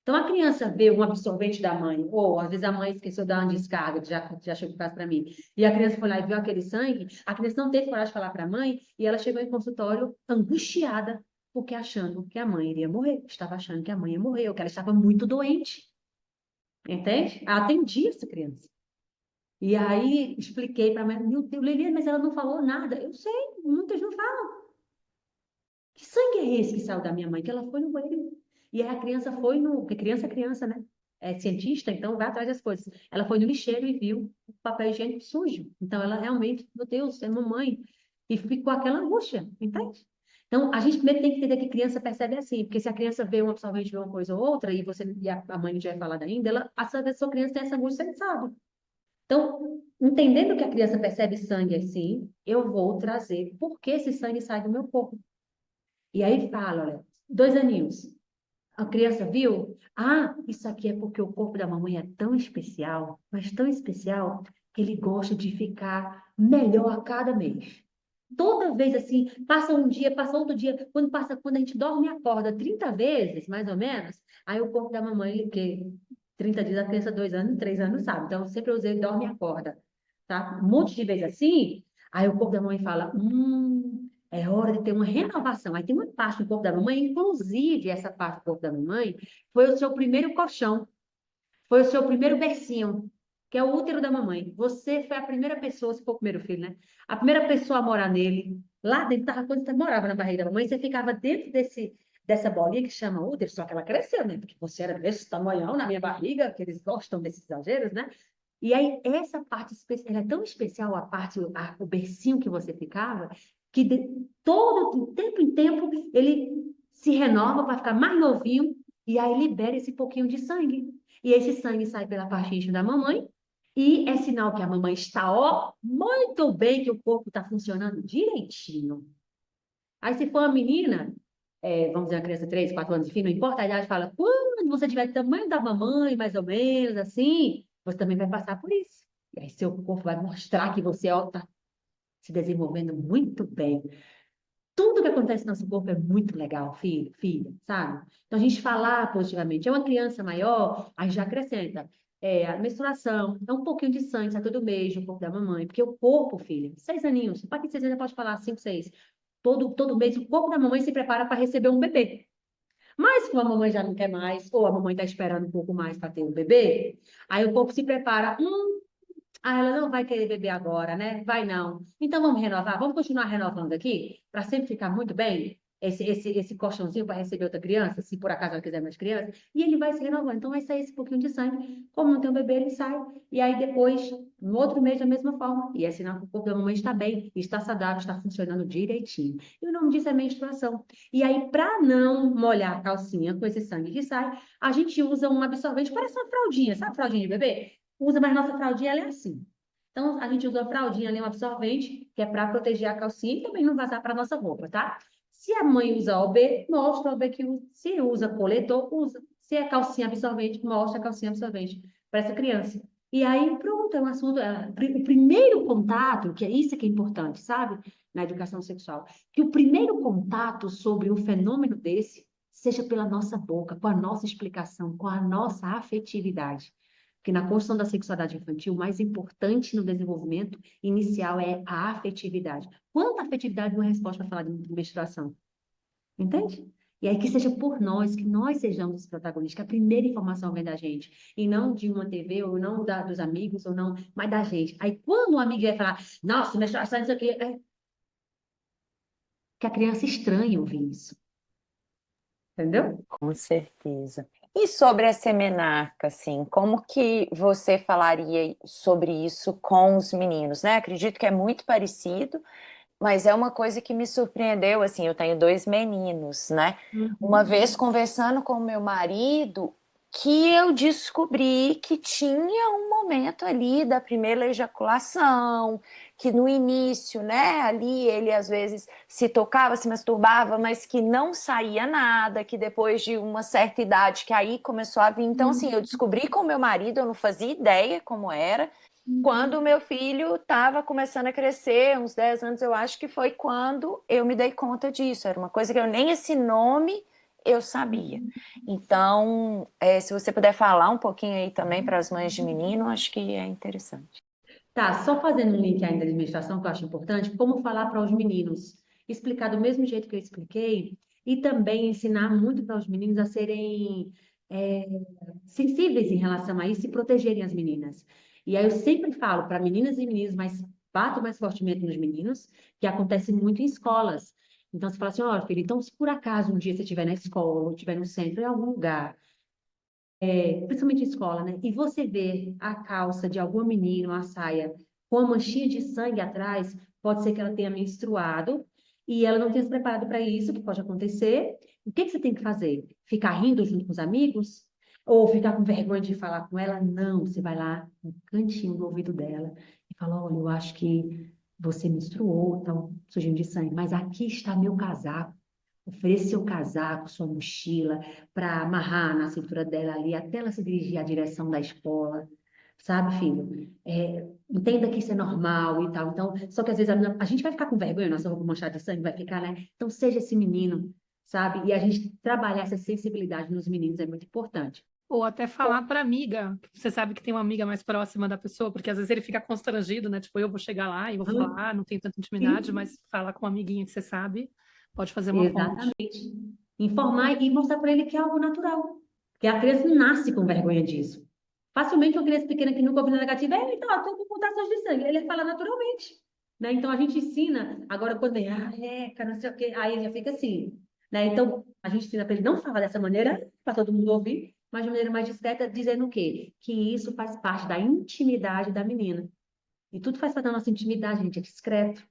Então, a criança vê um absorvente da mãe, ou às vezes a mãe esqueceu de dar uma descarga, já chegou em casa para mim, e a criança foi lá e viu aquele sangue, a criança não teve coragem de falar para a mãe, e ela chegou em consultório angustiada, porque achando que a mãe iria morrer, estava achando que a mãe ia morrer, ou que ela estava muito doente. Entende? Eu atendi essa criança. E aí expliquei para a mãe, meu Deus, Lilian, mas ela não falou nada. Eu sei, muitas não falam. Que sangue é esse que saiu da minha mãe? Que ela foi no banheiro. E aí a criança foi no. Porque criança é criança, né? É cientista, então vai atrás das coisas. Ela foi no lixeiro e viu o papel higiênico sujo. Então ela realmente, meu Deus, é mamãe. E ficou aquela angústia, entende? Então, a gente primeiro tem que entender que criança percebe assim, porque se a criança vê um absorvente, vê uma coisa ou outra, e a mãe não tiver falado ainda, a sua criança tem essa angústia, você sabe. Então, entendendo que a criança percebe sangue assim, eu vou trazer por que esse sangue sai do meu corpo. E aí fala, olha, 2 aninhos. A criança viu? Ah, isso aqui é porque o corpo da mamãe é tão especial, mas tão especial, que ele gosta de ficar melhor a cada mês. Toda vez assim, passa um dia, passa outro dia, quando a gente dorme e acorda 30 vezes, mais ou menos, aí o corpo da mamãe, que 30 dias a criança, 2 anos, 3 anos, sabe? Então, eu sempre usei dorme e acorda, tá? Um monte de vezes assim, aí o corpo da mamãe fala, é hora de ter uma renovação. Aí tem uma parte do corpo da mamãe, inclusive essa parte do corpo da mamãe, foi o seu primeiro colchão, foi o seu primeiro bercinho, que é o útero da mamãe. Você foi a primeira pessoa, se for o primeiro filho, né? A primeira pessoa a morar nele. Lá dentro, quando você morava na barriga da mamãe, você ficava dentro dessa bolinha que chama útero, só que ela cresceu, né? Porque você era desse tamanhão na minha barriga, que eles gostam desses exageros, né? E aí, essa parte especial, ela é tão especial, o bercinho que você ficava, que todo, de tempo em tempo, ele se renova para ficar mais novinho, e aí libera esse pouquinho de sangue. E esse sangue sai pela parte íntima da mamãe, e é sinal que a mamãe está, ó, muito bem, que o corpo está funcionando direitinho. Aí, se for uma menina, vamos dizer, uma criança de 3, 4 anos, enfim, não importa a idade, fala, quando você tiver o tamanho da mamãe, mais ou menos, assim, você também vai passar por isso. E aí, seu corpo vai mostrar que você, ó, tá se desenvolvendo muito bem. Tudo que acontece no nosso corpo é muito legal, filho, filha, sabe? Então, a gente falar positivamente. É uma criança maior, a gente já acrescenta. A menstruação, é um pouquinho de sangue, sai todo mês no corpo da mamãe. Porque o corpo, filha, 6 aninhos, a partir de 6 anos, já pode falar 5, 6. Todo mês, o corpo da mamãe se prepara para receber um bebê. Mas como a mamãe já não quer mais, ou a mamãe está esperando um pouco mais para ter um bebê, aí o corpo se prepara. Ela não vai querer beber agora, né? Vai não. Então vamos renovar, vamos continuar renovando aqui, para sempre ficar muito bem. Esse colchãozinho para receber outra criança, se por acaso ela quiser mais criança, e ele vai se renovando. Então vai sair esse pouquinho de sangue. Como não tem um bebê, ele sai. E aí depois, no outro mês, da mesma forma. E é sinal que o corpo da mamãe está bem, está saudável, está funcionando direitinho. E o nome disso é menstruação. E aí, para não molhar a calcinha com esse sangue que sai, a gente usa um absorvente, parece uma fraldinha, sabe fraldinha de bebê? Usa, mas nossa fraldinha ela é assim. Então, a gente usa a fraldinha ali, um absorvente, que é para proteger a calcinha e também não vazar para nossa roupa, tá? Se a mãe usa OB, mostra o OB que usa. Se usa coletor, usa. Se é calcinha absorvente, mostra a calcinha absorvente para essa criança. E aí, pronto, é um assunto. O primeiro contato, que é isso que é importante, sabe? Na educação sexual, que o primeiro contato sobre um fenômeno desse seja pela nossa boca, com a nossa explicação, com a nossa afetividade. Porque na construção da sexualidade infantil, o mais importante no desenvolvimento inicial é a afetividade. Quanta afetividade uma resposta para falar de menstruação? Entende? E aí que seja por nós, que nós sejamos os protagonistas, que a primeira informação vem da gente, e não de uma TV, ou não dos amigos, ou não, mas da gente. Aí quando um amigo vai falar, nossa, menstruação, isso aqui, que a criança estranha ouvir isso. Entendeu? Com certeza. E sobre a semenarca, assim, como que você falaria sobre isso com os meninos, né? Acredito que é muito parecido, mas é uma coisa que me surpreendeu, assim, eu tenho dois meninos, né? Uma Uhum. vez conversando com o meu marido, que eu descobri que tinha um momento ali da primeira ejaculação, que no início, né, ali ele às vezes se tocava, se masturbava, mas que não saía nada, que depois de uma certa idade que aí começou a vir. Então, assim, eu descobri com o meu marido, eu não fazia ideia como era. Quando o meu filho estava começando a crescer, uns 10 anos, eu acho que foi quando eu me dei conta disso. Era uma coisa que eu nem esse nome eu sabia. Então, se você puder falar um pouquinho aí também para as mães de menino, acho que é interessante. Tá, só fazendo um link ainda de administração, que eu acho importante, como falar para os meninos, explicar do mesmo jeito que eu expliquei, e também ensinar muito para os meninos a serem é, sensíveis em relação a isso e protegerem as meninas. E aí eu sempre falo para meninas e meninos, mas bato mais fortemente nos meninos, que acontece muito em escolas. Então você fala assim, ó, filho, então se por acaso um dia você estiver na escola, ou estiver no centro, em algum lugar, principalmente em escola, né? E você vê a calça de alguma menina, uma saia, com uma manchinha de sangue atrás, pode ser que ela tenha menstruado e ela não tenha se preparado para isso, que pode acontecer. O que que você tem que fazer? Ficar rindo junto com os amigos? Ou ficar com vergonha de falar com ela? Não, você vai lá no cantinho do ouvido dela e fala: olha, eu acho que você menstruou, então, sujinho de sangue, mas aqui está meu casaco. Ofereça seu casaco, sua mochila, para amarrar na cintura dela ali, até ela se dirigir à direção da escola. Sabe, filho? Entenda que isso é normal e tal. Então, só que às vezes a gente vai ficar com vergonha, nossa roupa manchada de sangue vai ficar, né? Então, seja esse menino, sabe? E a gente trabalhar essa sensibilidade nos meninos é muito importante. Ou até falar para amiga, que você sabe que tem uma amiga mais próxima da pessoa, porque às vezes ele fica constrangido, né? Tipo, eu vou chegar lá e vou Hã? falar, não tenho tanta intimidade, Sim, mas falar com uma amiguinha que você sabe pode fazer uma ponte. exatamente. Informar e mostrar para ele que é algo natural. Que a criança não nasce com vergonha disso. Facilmente uma criança pequena que nunca ouviu nada negativo, então, eu tô com mutações de sangue. Ele fala naturalmente, né? Então, a gente ensina, agora quando vem, não sei o quê, aí ele já fica assim, né? Então, a gente ensina para ele não falar dessa maneira, para todo mundo ouvir, mas de maneira mais discreta, dizendo o quê? Que isso faz parte da intimidade da menina. E tudo faz parte da nossa intimidade, a gente é discreto,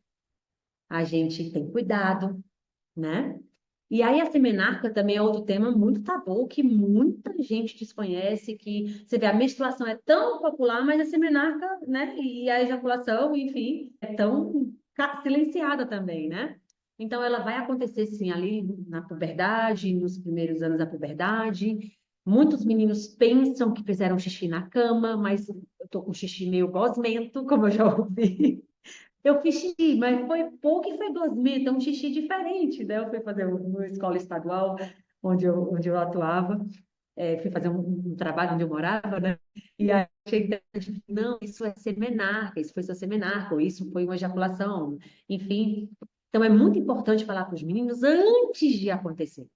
a gente tem cuidado, né? E aí a semenarca também é outro tema muito tabu, que muita gente desconhece, que você vê, a menstruação é tão popular, mas a semenarca, né, e a ejaculação, enfim, é tão silenciada também, né? Então ela vai acontecer sim ali na puberdade, nos primeiros anos da puberdade. Muitos meninos pensam que fizeram xixi na cama, mas eu tô com xixi meio gosmento, como eu já ouvi. Eu fiz xixi, mas foi pouco e foi gosmento, é um xixi diferente, né? Eu fui fazer uma escola estadual onde eu atuava, fui fazer um trabalho onde eu morava, né? E aí achei interessante, não, isso é semenarca, isso foi sua semenarca, ou isso foi uma ejaculação, enfim. Então é muito importante falar para os meninos antes de acontecer.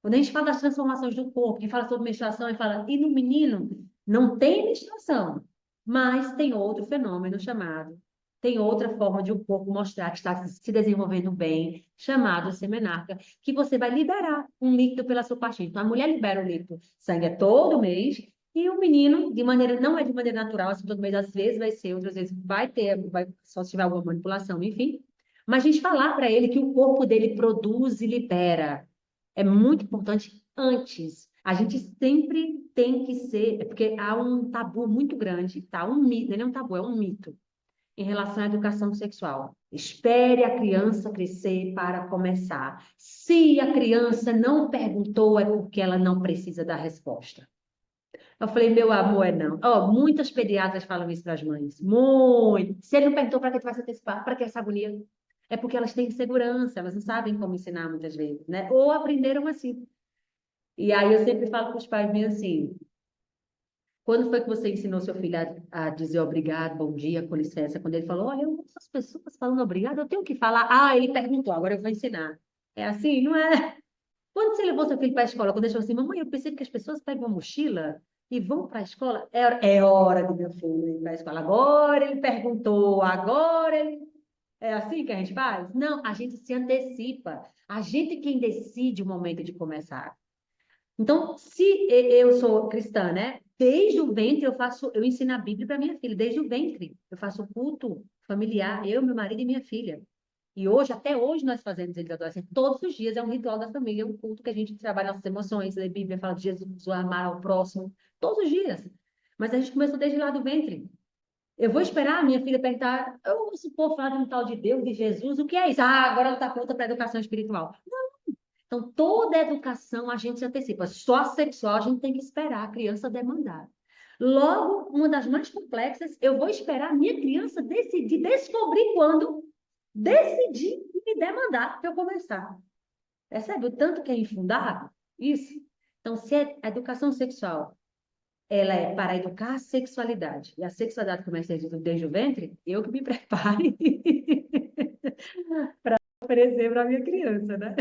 Quando a gente fala das transformações do corpo, que fala sobre menstruação, e fala, e no menino não tem menstruação, mas tem outro fenômeno chamado, tem outra forma de o corpo mostrar que está se desenvolvendo bem, chamado semenarca, que você vai liberar um líquido pela sua pastinha. Então, a mulher libera o líquido, sangue é todo mês, e o menino, de maneira, não é de maneira natural, assim, todo mês, às vezes vai ser, outras vezes vai ter, só se tiver alguma manipulação, enfim. Mas a gente falar para ele que o corpo dele produz e libera. É muito importante antes. A gente sempre tem que ser, porque há um tabu muito grande, tá? Um mito, não é um tabu, é um mito em relação à educação sexual. Espere a criança crescer para começar. Se a criança não perguntou, é porque ela não precisa dar resposta. Eu falei, meu amor, é não. Ó, muitas pediatras falam isso para as mães. Muito. Se ele não perguntou, para que tu vai se antecipar? Para que essa agonia? É porque elas têm insegurança, elas não sabem como ensinar muitas vezes, né? Ou aprenderam assim. E aí eu sempre falo para os pais meio assim, quando foi que você ensinou seu filho a dizer obrigado, bom dia, com licença? Quando ele falou, olha, eu ouço as pessoas falando obrigado, eu tenho que falar. Ah, ele perguntou, agora eu vou ensinar. É assim, não é? Quando você levou seu filho para a escola, quando ele falou assim, mamãe, eu pensei que as pessoas pegam uma mochila e vão para a escola, é hora do meu filho ir para a escola. Agora ele perguntou, agora ele... É assim que a gente faz? Não, a gente se antecipa. A gente é quem decide o momento de começar. Então, se eu sou cristã, né? Desde o ventre eu ensino a Bíblia para minha filha, desde o ventre. Eu faço culto familiar, eu, meu marido e minha filha. E hoje, até hoje, nós fazemos eles adolescentes. Todos os dias é um ritual da família, é um culto que a gente trabalha nossas emoções, lê Bíblia, fala de Jesus, o amar ao próximo, todos os dias. Mas a gente começou desde lá do ventre. Eu vou esperar a minha filha perguntar, eu ouço o povo falar de um tal de Deus, de Jesus, o que é isso? Ah, agora ela está pronta para a educação espiritual. Então, toda educação a gente se antecipa. Só a sexual a gente tem que esperar a criança demandar. Logo, uma das mais complexas, eu vou esperar a minha criança decidir, descobrir quando, decidir e me demandar para eu começar. Percebe o tanto que é infundado? Isso. Então, se a educação sexual ela é para educar a sexualidade, e a sexualidade começa desde o ventre, eu que me prepare para oferecer para a minha criança, né?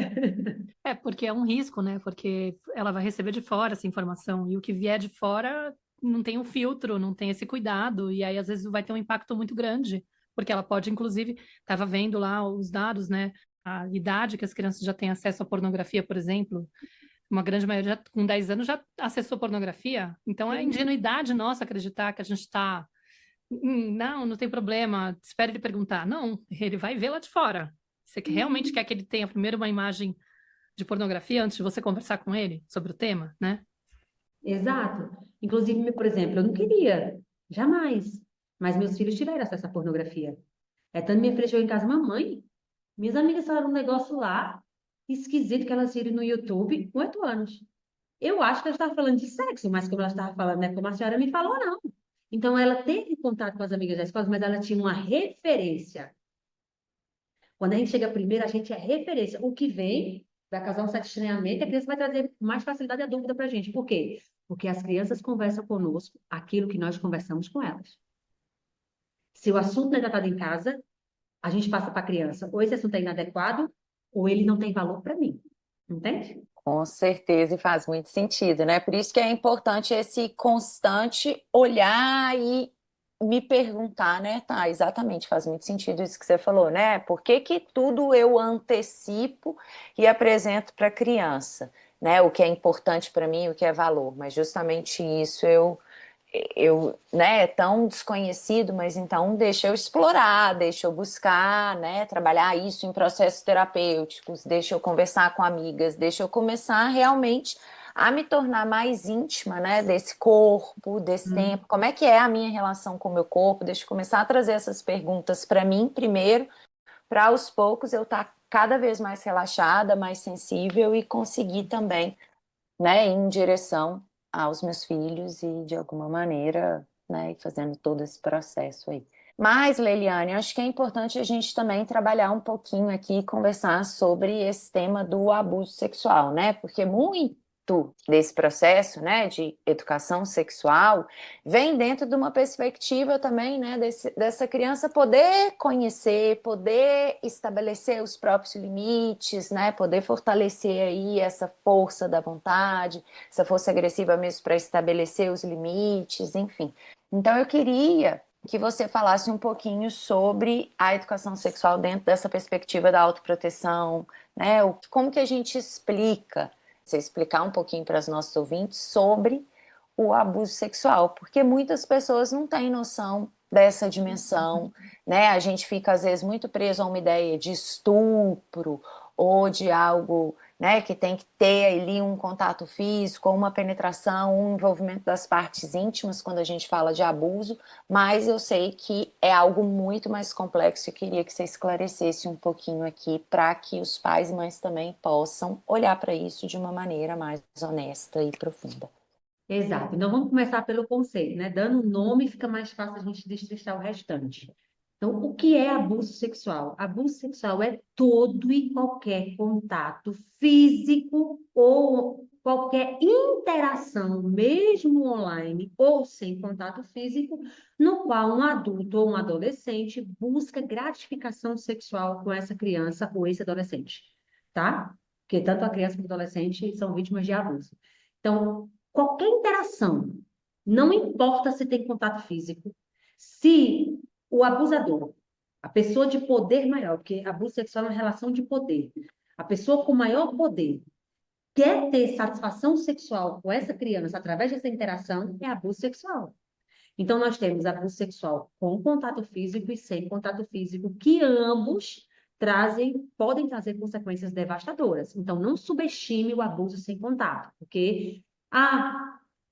É, porque é um risco, né? Porque ela vai receber de fora essa informação, e o que vier de fora não tem um filtro, não tem esse cuidado, e aí às vezes vai ter um impacto muito grande, porque ela pode, inclusive, estava vendo lá os dados, né? A idade que as crianças já têm acesso à pornografia, por exemplo, uma grande maioria com 10 anos já acessou pornografia, então é Sim. ingenuidade nossa acreditar que a gente está. Não, não tem problema, espere ele perguntar. Não, ele vai ver lá de fora. Você realmente quer que ele tenha primeiro uma imagem de pornografia antes de você conversar com ele sobre o tema, né? Exato. Inclusive, por exemplo, eu não queria, jamais. Mas meus filhos tiveram acesso à pornografia. É tanto minha filha chegou em casa, mamãe, minhas amigas falaram um negócio lá, esquisito que elas viram no YouTube, com 8 anos. Eu acho que ela estava falando de sexo, mas como ela estava falando, né, como a senhora me falou, não. Então, ela teve contato com as amigas da escola, mas ela tinha uma referência. Quando a gente chega primeiro, a gente é referência. O que vem vai causar um certo estranhamento e a criança vai trazer mais facilidade a dúvida para a gente. Por quê? Porque as crianças conversam conosco aquilo que nós conversamos com elas. Se o assunto não é tratado em casa, a gente passa para a criança, ou esse assunto é inadequado, ou ele não tem valor para mim. Entende? Com certeza, e faz muito sentido, né? Por isso que é importante esse constante olhar e me perguntar, né? Tá, exatamente, faz muito sentido isso que você falou, né? Por que que tudo eu antecipo e apresento para a criança? né, o que é importante para mim, o que é valor, mas justamente isso né, é tão desconhecido, mas então deixa eu explorar, deixa eu buscar, né, trabalhar isso em processos terapêuticos, deixa eu conversar com amigas, deixa eu começar realmente a me tornar mais íntima, né, desse corpo, desse Hum. tempo, como é que é a minha relação com o meu corpo, deixa eu começar a trazer essas perguntas para mim primeiro, para aos poucos eu estar cada vez mais relaxada, mais sensível e conseguir também, né, ir em direção aos meus filhos e de alguma maneira, né, ir fazendo todo esse processo aí. Mas, Leiliane, acho que é importante a gente também trabalhar um pouquinho aqui e conversar sobre esse tema do abuso sexual, né? Porque muito desse processo, né, de educação sexual vem dentro de uma perspectiva também, né, dessa criança poder conhecer, poder estabelecer os próprios limites, né, poder fortalecer aí essa força da vontade, essa força agressiva mesmo para estabelecer os limites, enfim. Então eu queria que você falasse um pouquinho sobre a educação sexual dentro dessa perspectiva da autoproteção, né? Como que a gente explica, você explicar um pouquinho para os nossos ouvintes sobre o abuso sexual, porque muitas pessoas não têm noção dessa dimensão, né? A gente fica às vezes muito preso a uma ideia de estupro ou de algo, né, que tem que ter ali um contato físico, uma penetração, um envolvimento das partes íntimas quando a gente fala de abuso, mas eu sei que é algo muito mais complexo e queria que você esclarecesse um pouquinho aqui para que os pais e mães também possam olhar para isso de uma maneira mais honesta e profunda. Exato. Então vamos começar pelo conceito, né? Dando um nome fica mais fácil a gente destrinchar o restante. Então, o que é abuso sexual? Abuso sexual é todo e qualquer contato físico ou qualquer interação, mesmo online ou sem contato físico, no qual um adulto ou um adolescente busca gratificação sexual com essa criança ou esse adolescente, tá? Porque tanto a criança quanto o adolescente são vítimas de abuso. Então, qualquer interação, não importa se tem contato físico, se o abusador, a pessoa de poder maior, porque abuso sexual é uma relação de poder, a pessoa com maior poder quer ter satisfação sexual com essa criança através dessa interação, é abuso sexual. Então, nós temos abuso sexual com contato físico e sem contato físico, que ambos podem trazer consequências devastadoras. Então, não subestime o abuso sem contato, porque,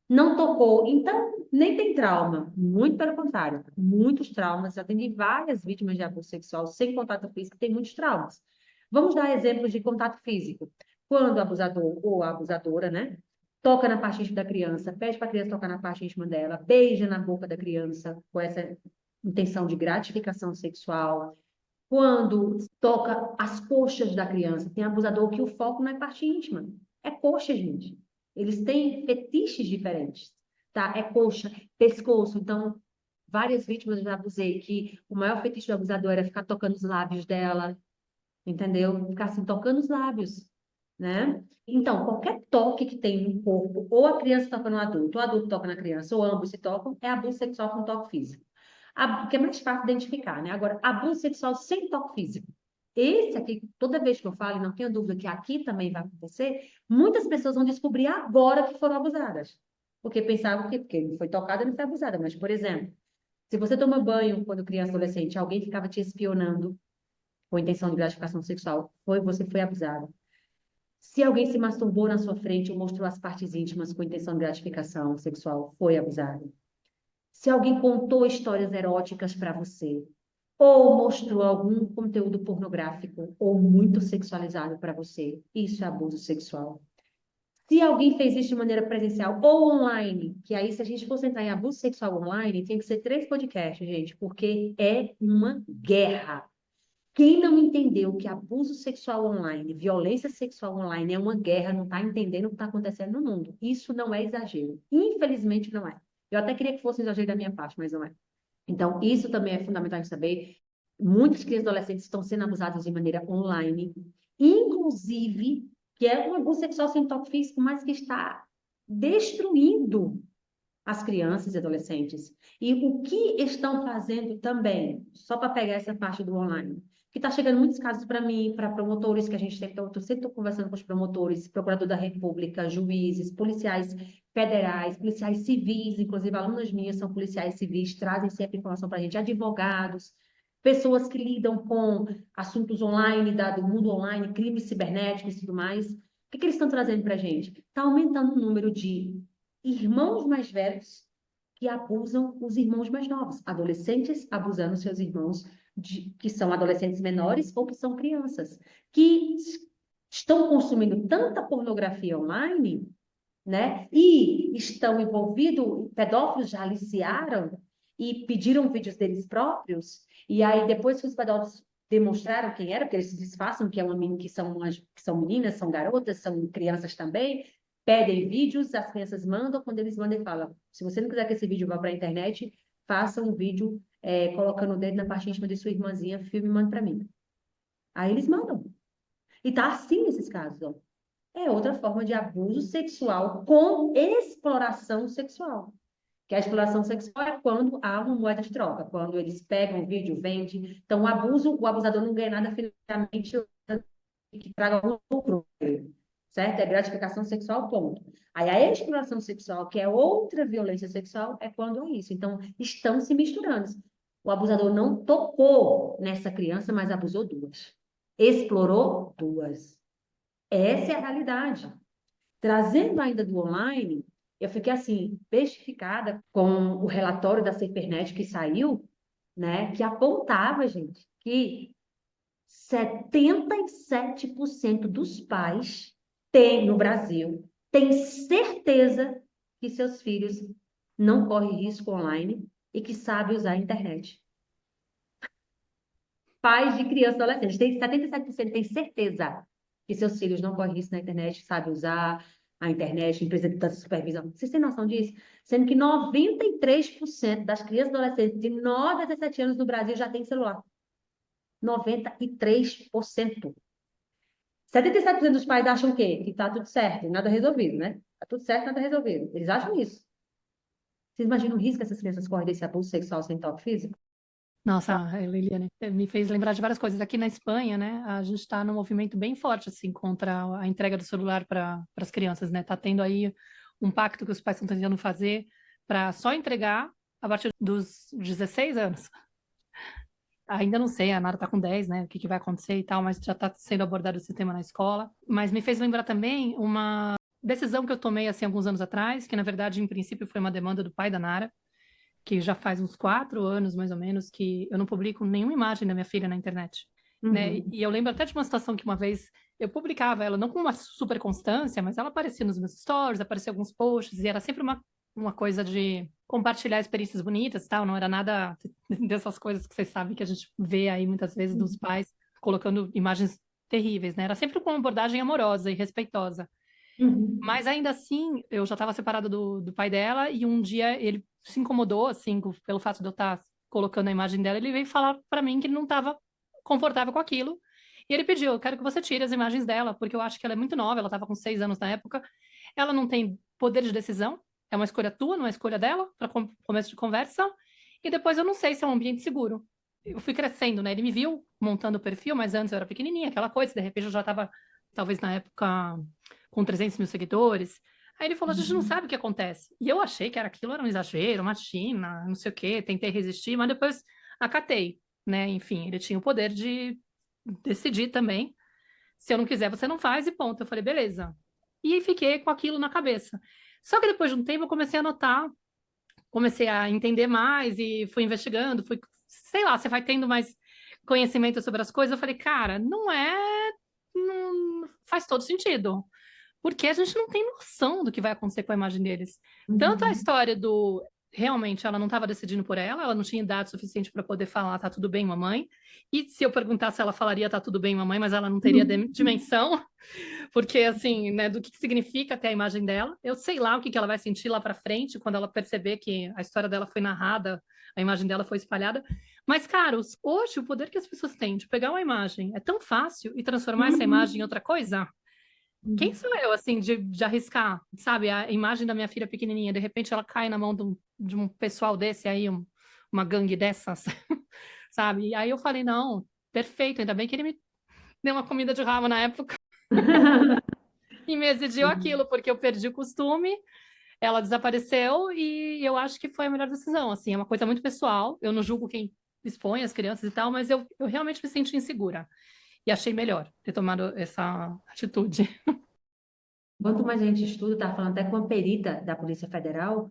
não tocou, então nem tem trauma. Muito pelo contrário, muitos traumas. Já atendi várias vítimas de abuso sexual sem contato físico, tem muitos traumas. Vamos dar exemplos de contato físico. Quando o abusador ou a abusadora, né, toca na parte íntima da criança, pede para a criança tocar na parte íntima dela, beija na boca da criança com essa intenção de gratificação sexual. Quando toca as coxas da criança, tem abusador que o foco não é parte íntima, é coxa, gente. Eles têm fetiches diferentes, tá? É coxa, pescoço. Então, várias vítimas eu já abusei que o maior fetiche do abusador era ficar tocando os lábios dela, entendeu? Ficar assim, tocando os lábios, né? Então, qualquer toque que tem no corpo, ou a criança toca no adulto, ou o adulto toca na criança, ou ambos se tocam, é abuso sexual com toque físico. Que é mais fácil identificar, né? Agora, abuso sexual sem toque físico. Esse aqui, toda vez que eu falo, e não tenho dúvida que aqui também vai acontecer, muitas pessoas vão descobrir agora que foram abusadas. Porque pensavam que porque não foi tocada, não foi abusada. Mas, por exemplo, se você toma banho quando criança e adolescente, alguém ficava te espionando com intenção de gratificação sexual, você foi abusado. Se alguém se masturbou na sua frente ou mostrou as partes íntimas com intenção de gratificação sexual, foi abusado. Se alguém contou histórias eróticas para você, ou mostrou algum conteúdo pornográfico ou muito sexualizado para você, isso é abuso sexual. Se alguém fez isso de maneira presencial ou online, que aí, se a gente fosse entrar em abuso sexual online, tem que ser 3 podcasts, gente, porque é uma guerra. Quem não entendeu que abuso sexual online, violência sexual online é uma guerra, não está entendendo o que está acontecendo no mundo. Isso não é exagero. Infelizmente, não é. Eu até queria que fosse um exagero da minha parte, mas não é. Então, isso também é fundamental de saber. Muitas crianças e adolescentes estão sendo abusadas de maneira online, inclusive, que é um abuso sexual sem toque físico, mas que está destruindo as crianças e adolescentes. E o que estão fazendo também, só para pegar essa parte do online, que está chegando muitos casos para mim, para promotores, que a gente sempre, eu sempre estou conversando com os promotores, procurador da República, juízes, policiais federais, policiais civis, inclusive alunas minhas são policiais civis, trazem sempre informação para a gente, advogados, pessoas que lidam com assuntos online, do mundo online, crimes cibernéticos e tudo mais. O que eles estão trazendo para a gente? Está aumentando o número de irmãos mais velhos que abusam os irmãos mais novos, adolescentes abusando seus irmãos que são adolescentes menores ou que são crianças, que estão consumindo tanta pornografia online, né? E estão envolvidos, pedófilos já aliciaram e pediram vídeos deles próprios, e aí depois que os pedófilos demonstraram quem era, porque eles se disfarçam que é uma menina, que são meninas, são garotas, são crianças também, pedem vídeos, as crianças mandam, quando eles mandam, falam, se você não quiser que esse vídeo vá para a internet, faça um vídeo colocando o dedo na parte íntima de sua irmãzinha, filme e manda para mim. Aí eles mandam. E tá assim nesses casos, ó. É outra forma de abuso sexual com exploração sexual. Que a exploração sexual é quando há uma moeda de troca, quando eles pegam o vídeo, vendem. Então, o abusador não ganha nada financeiramente que traga algum lucro, certo? É gratificação sexual, ponto. Aí a exploração sexual, que é outra violência sexual, é quando é isso. Então, estão se misturando. O abusador não tocou nessa criança, mas abusou duas. Explorou duas. Essa é a realidade. Trazendo ainda do online, eu fiquei assim, bestificada com o relatório da Cipernet que saiu, né, que apontava, gente, que 77% dos pais no Brasil tem certeza que seus filhos não correm risco online e que sabem usar a internet. Pais de crianças e adolescentes, 77% tem certeza que seus filhos não correm risco na internet, sabem usar a internet, empresa de supervisão. Vocês têm noção disso? Sendo que 93% das crianças e adolescentes de 9 a 17 anos no Brasil já têm celular. 93%. 77% dos pais acham o quê? Que tá tudo certo, nada resolvido, né? Tá tudo certo, nada resolvido. Eles acham isso. Vocês imaginam o risco que essas crianças correm desse abuso sexual sem toque físico? Nossa, Liliane, me fez lembrar de várias coisas. Aqui na Espanha, né, a gente está num movimento bem forte, assim, contra a entrega do celular para as crianças, né? Tá tendo aí um pacto que os pais estão tentando fazer para só entregar a partir dos 16 anos. Ainda não sei, a Nara tá com 10, né? O que vai acontecer e tal, mas já está sendo abordado esse tema na escola. Mas me fez lembrar também uma decisão que eu tomei, assim, alguns anos atrás, que na verdade, em princípio, foi uma demanda do pai da Nara, que já faz uns 4 anos, mais ou menos, que eu não publico nenhuma imagem da minha filha na internet, né? Uhum. E eu lembro até de uma situação que uma vez eu publicava ela, não com uma super constância, mas ela aparecia nos meus stories, aparecia alguns posts, e era sempre uma coisa de compartilhar experiências bonitas e tal, não era nada dessas coisas que vocês sabem que a gente vê aí muitas vezes dos pais colocando imagens terríveis, né? Era sempre com uma abordagem amorosa e respeitosa. Uhum. Mas ainda assim, eu já estava separada do pai dela e um dia ele se incomodou, assim, pelo fato de eu estar colocando a imagem dela. Ele veio falar para mim que ele não estava confortável com aquilo. E ele pediu: eu quero que você tire as imagens dela, porque eu acho que ela é muito nova, ela estava com 6 anos na época. Ela não tem poder de decisão, é uma escolha tua, não é escolha dela, para começo de conversa. E depois eu não sei se é um ambiente seguro. Eu fui crescendo, né? Ele me viu montando o perfil, mas antes eu era pequenininha, aquela coisa, de repente eu já estava, talvez na época, com 300 mil seguidores. Aí ele falou: a gente não sabe o que acontece. E eu achei que aquilo era um exagero, uma china, não sei o quê, tentei resistir, mas depois acatei, né? Enfim, ele tinha o poder de decidir também. Se eu não quiser, você não faz e ponto. Eu falei: beleza. E fiquei com aquilo na cabeça. Só que depois de um tempo eu comecei a notar, comecei a entender mais e fui investigando, sei lá, você vai tendo mais conhecimento sobre as coisas. Eu falei: cara, não faz todo sentido. Porque a gente não tem noção do que vai acontecer com a imagem deles. Tanto a Uhum. história do realmente ela não estava decidindo por ela não tinha idade suficiente para poder falar tá tudo bem, mamãe. E se eu perguntasse, ela falaria tá tudo bem, mamãe, mas ela não teria dimensão, porque assim, né, do que significa ter a imagem dela. Eu sei lá o que ela vai sentir lá para frente quando ela perceber que a história dela foi narrada, a imagem dela foi espalhada. Mas, caros, hoje o poder que as pessoas têm de pegar uma imagem é tão fácil e transformar essa imagem em outra coisa. Quem Uhum. sou eu, assim, de arriscar, sabe? A imagem da minha filha pequenininha, de repente ela cai na mão de um pessoal desse aí, uma gangue dessas, sabe? E aí eu falei: não, perfeito, ainda bem que ele me deu uma comida de rabo na época e me exigiu aquilo, porque eu perdi o costume, ela desapareceu e eu acho que foi a melhor decisão, assim, é uma coisa muito pessoal, eu não julgo quem expõe as crianças e tal, mas eu realmente me senti insegura e achei melhor ter tomado essa atitude. Quanto mais a gente estuda, estava falando até com a perita da Polícia Federal,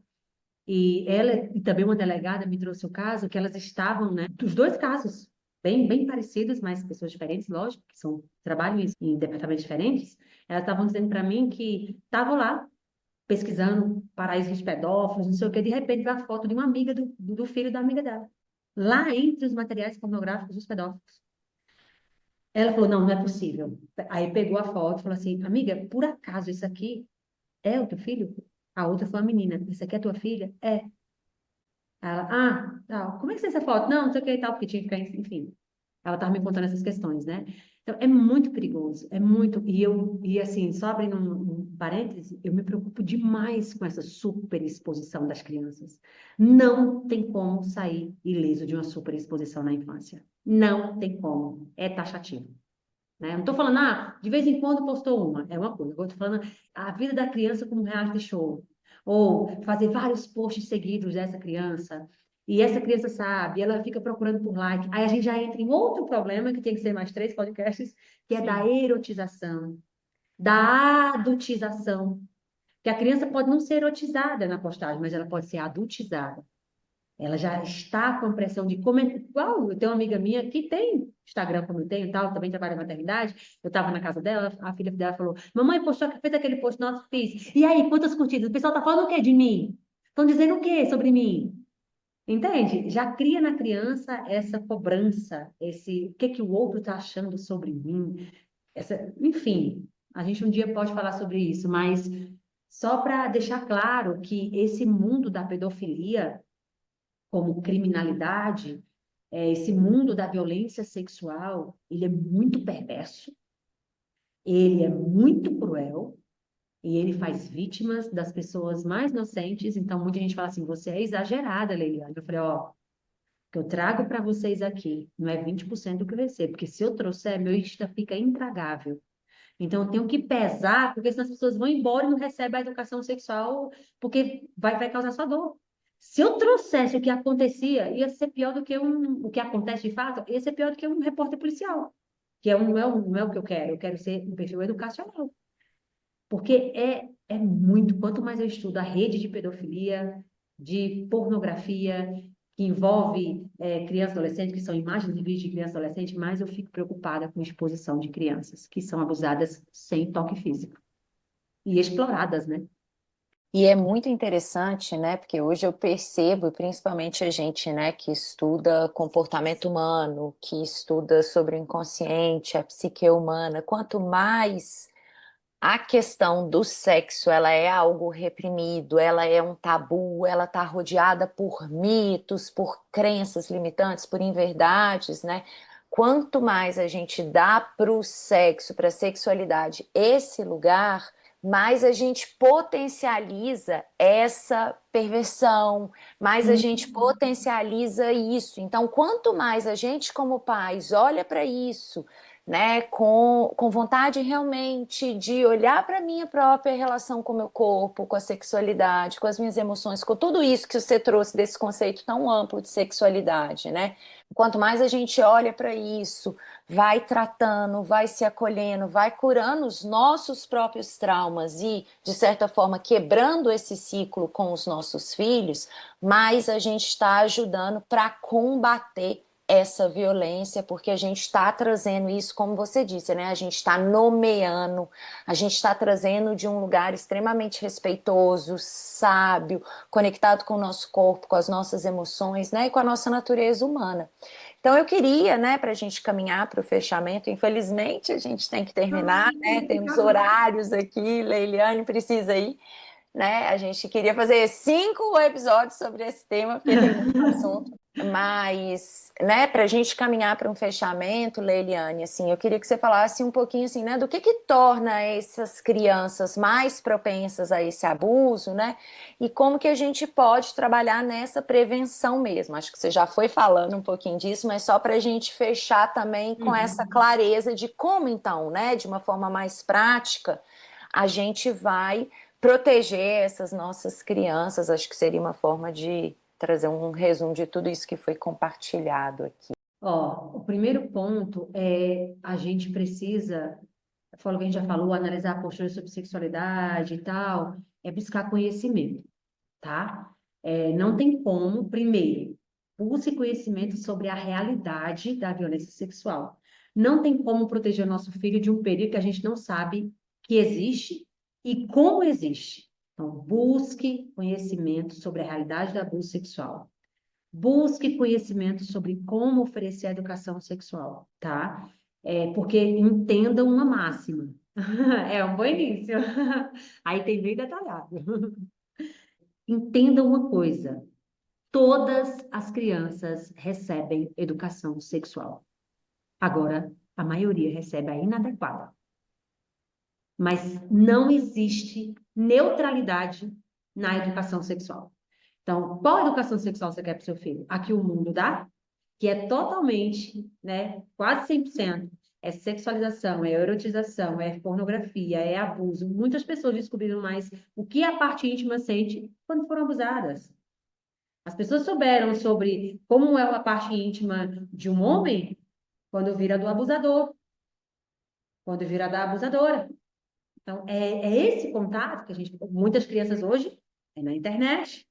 e ela e também uma delegada me trouxe o caso, que elas estavam, né, os dois casos, bem parecidos, mas pessoas diferentes, lógico, que trabalham em departamentos diferentes, elas estavam dizendo para mim que estavam lá, pesquisando paraísos pedófilos, não sei o que, de repente vê a foto de uma amiga do filho da amiga dela, lá entre os materiais pornográficos dos pedófilos. Ela falou, não, não é possível. Aí pegou a foto e falou assim, amiga, por acaso isso aqui é o teu filho? A outra foi uma menina. Essa aqui é tua filha? É. Ela, tal. Como é que você tem essa foto? Não, não sei o que e tal, porque tinha que ficar, enfim. Ela estava me contando essas questões, né? Então, é muito perigoso, é muito. E assim, só abrindo um parêntese, eu me preocupo demais com essa superexposição das crianças. Não tem como sair ileso de uma superexposição na infância. Não tem como. É taxativo. Né? Não estou falando, de vez em quando postou uma, é uma coisa. Agora estou falando a vida da criança como reality show. Ou fazer vários posts seguidos dessa criança. E essa criança sabe, ela fica procurando por like. Aí a gente já entra em outro problema, que tem que ser mais 3 podcasts, que é da Sim. erotização, da adultização. Que a criança pode não ser erotizada na postagem, mas ela pode ser adultizada. Ela já está com pressão de comentar. Igual, eu tenho uma amiga minha que tem Instagram como eu tenho, tal, também trabalha na maternidade. Eu estava na casa dela, a filha dela falou: Mamãe postou, fez aquele post, nossa, fiz. E aí, quantas curtidas? O pessoal tá falando o quê de mim? Estão dizendo o quê sobre mim? Entende? Já cria na criança essa cobrança, esse o que que o outro está achando sobre mim. Enfim, a gente um dia pode falar sobre isso, mas só para deixar claro que esse mundo da pedofilia como criminalidade, esse mundo da violência sexual, ele é muito perverso, ele é muito cruel e ele faz vítimas das pessoas mais inocentes. Então, muita gente fala assim, você é exagerada, Leiliane. Eu falei, ó, o que eu trago para vocês aqui não é 20% do que vai ser, porque se eu trouxer, meu Insta fica intragável. Então, eu tenho que pesar, porque senão as pessoas vão embora e não recebem a educação sexual, porque vai causar sua dor. Se eu trouxesse o que acontecia, ia ser pior do que o que acontece de fato, ia ser pior do que um repórter policial, que não é o que eu quero. Eu quero ser um perfil educacional. Porque é muito, quanto mais eu estudo a rede de pedofilia, de pornografia, que envolve criança e adolescente, que são imagens de vídeo de criança e adolescente, mais eu fico preocupada com a exposição de crianças que são abusadas sem toque físico e exploradas, né? E é muito interessante, né? Porque hoje eu percebo, e principalmente a gente, né, que estuda comportamento humano, que estuda sobre o inconsciente, a psique humana, quanto mais a questão do sexo, ela é algo reprimido, ela é um tabu, ela está rodeada por mitos, por crenças limitantes, por inverdades, né? Quanto mais a gente dá para o sexo, para a sexualidade, esse lugar, mais a gente potencializa essa perversão, mais a gente potencializa isso. Então, quanto mais a gente, como pais, olha para isso, né, com vontade realmente de olhar para a minha própria relação com o meu corpo, com a sexualidade, com as minhas emoções, com tudo isso que você trouxe desse conceito tão amplo de sexualidade, né? Quanto mais a gente olha para isso, vai tratando, vai se acolhendo, vai curando os nossos próprios traumas e, de certa forma, quebrando esse ciclo com os nossos filhos, mais a gente está ajudando para combater essa violência, porque a gente está trazendo isso, como você disse, né? A gente está nomeando, a gente está trazendo de um lugar extremamente respeitoso, sábio, conectado com o nosso corpo, com as nossas emoções, né? E com a nossa natureza humana. Então eu queria, né, para a gente caminhar para o fechamento, infelizmente a gente tem que terminar, né? Temos horários aqui, Leiliane precisa ir, né? A gente queria fazer 5 episódios sobre esse tema, porque tem muito assunto. Mas, né, para a gente caminhar para um fechamento, Leiliane, assim, eu queria que você falasse um pouquinho, assim, né, do que torna essas crianças mais propensas a esse abuso, né, e como que a gente pode trabalhar nessa prevenção mesmo. Acho que você já foi falando um pouquinho disso, mas só para a gente fechar também com essa Uhum. clareza de como, então, né, de uma forma mais prática, a gente vai proteger essas nossas crianças. Acho que seria uma forma de trazer um resumo de tudo isso que foi compartilhado aqui. Ó, o primeiro ponto é a gente precisa, falou que a gente já falou, analisar a postura sobre sexualidade e tal, é buscar conhecimento, tá? Não tem como, primeiro, busque conhecimento sobre a realidade da violência sexual. Não tem como proteger o nosso filho de um perigo que a gente não sabe que existe e como existe. Então, busque conhecimento sobre a realidade do abuso sexual. Busque conhecimento sobre como oferecer a educação sexual, tá? Porque entenda uma máxima. É um bom início. Aí tem bem detalhado. Entenda uma coisa: todas as crianças recebem educação sexual. Agora, a maioria recebe a inadequada. Mas não existe neutralidade na educação sexual. Então, qual educação sexual você quer para o seu filho? A que o mundo dá, que é totalmente, né, quase 100%, é sexualização, é erotização, é pornografia, é abuso. Muitas pessoas descobriram mais o que a parte íntima sente quando foram abusadas. As pessoas souberam sobre como é a parte íntima de um homem quando vira do abusador, quando vira da abusadora. Então, é esse contato que a gente, muitas crianças hoje, é na internet,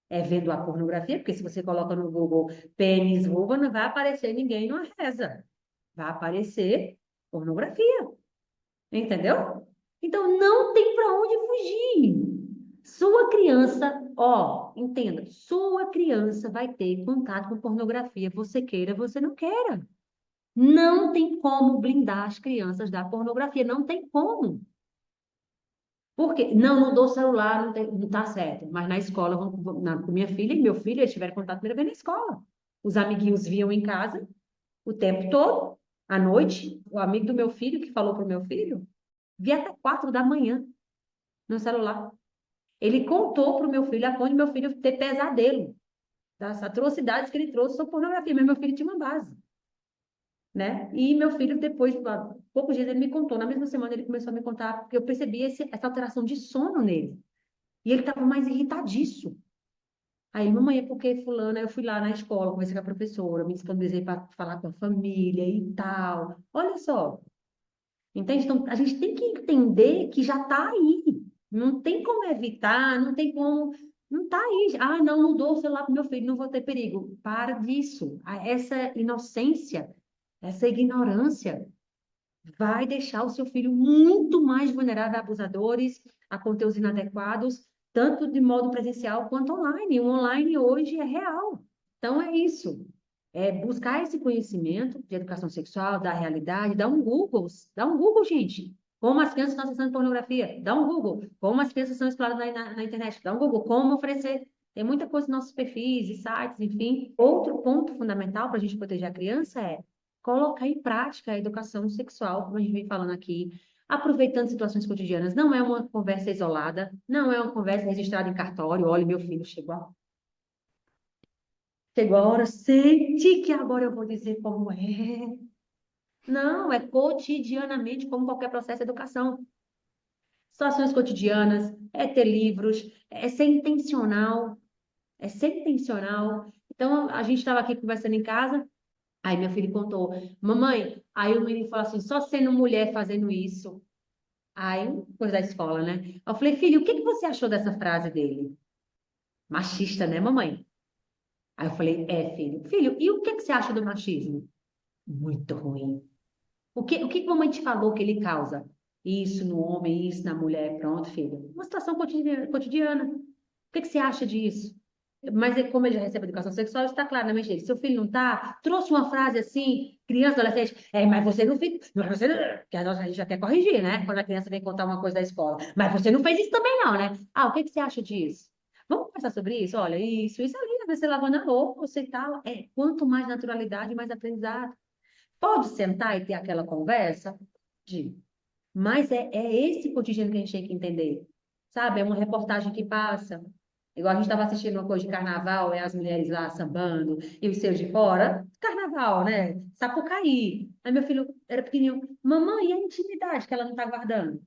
é vendo a pornografia, porque se você coloca no Google pênis, vulva, não vai aparecer ninguém numa reza. Vai aparecer pornografia, entendeu? Então, não tem para onde fugir. Sua criança, ó, entenda, sua criança vai ter contato com pornografia, você queira, você não queira. Não tem como blindar as crianças da pornografia, não tem como. Por quê? Não, não dou celular, não tá certo. Mas na escola, com minha filha e meu filho, eles tiveram contato primeira vez na escola. Os amiguinhos vinham em casa o tempo todo, à noite. O amigo do meu filho, que falou para o meu filho, via até 4 da manhã no celular. Ele contou para o meu filho a ponto de meu filho ter pesadelo das atrocidades que ele trouxe sobre pornografia. Mas meu filho tinha uma base, né? E meu filho, depois, há poucos dias, ele me contou. Na mesma semana, ele começou a me contar, porque eu percebi essa alteração de sono nele. E ele estava mais irritadiço. Aí, mamãe, é porque fulana, eu fui lá na escola, conversei com a professora, me disponibilizei para falar com a família e tal. Olha só, entende? Então, a gente tem que entender que já está aí. Não tem como evitar, não tem como. Não está aí. Ah, não, não dou o celular para meu filho, não vou ter perigo. Para disso. Essa inocência, essa ignorância vai deixar o seu filho muito mais vulnerável a abusadores, a conteúdos inadequados, tanto de modo presencial quanto online. O online hoje é real. Então é isso. É buscar esse conhecimento de educação sexual, da realidade, dá um Google, gente. Como as crianças estão acessando pornografia, dá um Google. Como as crianças são exploradas na internet, dá um Google. Como oferecer. Tem muita coisa nos nossos perfis e sites, enfim. Outro ponto fundamental para a gente proteger a criança é colocar em prática a educação sexual, como a gente vem falando aqui, aproveitando situações cotidianas. Não é uma conversa isolada, não é uma conversa registrada em cartório. Olha, meu filho chegou a hora, sente que agora eu vou dizer como é. Não, é cotidianamente, como qualquer processo de educação. Situações cotidianas, é ter livros, é ser intencional, é ser intencional. Então, a gente estava aqui conversando em casa, aí meu filho contou, mamãe, aí o menino falou assim, só sendo mulher fazendo isso. Aí, coisa da escola, né? Eu falei, filho, o que que você achou dessa frase dele? Machista, né, mamãe? Aí eu falei, filho. Filho, e o que que você acha do machismo? Muito ruim. O que que a mamãe te falou que ele causa? Isso no homem, isso na mulher. Pronto, filho. Uma situação cotidiana. O que que você acha disso? Mas como ele já recebe educação sexual, está claro na mente dele. Seu filho não está, trouxe uma frase assim, criança, adolescente, mas você não fez, mas você, que a gente já quer corrigir, né? Quando a criança vem contar uma coisa da escola. Mas você não fez isso também não, né? Ah, o que que você acha disso? Vamos conversar sobre isso? Olha, isso ali, às vezes você lavando a louça e tal. Quanto mais naturalidade, mais aprendizado. Pode sentar e ter aquela conversa? Pode. Mas é esse cotidiano que a gente tem que entender. Sabe? É uma reportagem que passa. Igual a gente estava assistindo uma coisa de carnaval, as mulheres lá sambando, e os seus de fora. Carnaval, né? Sapucaí. Aí meu filho era pequenininho. Mamãe, e a intimidade que ela não está guardando?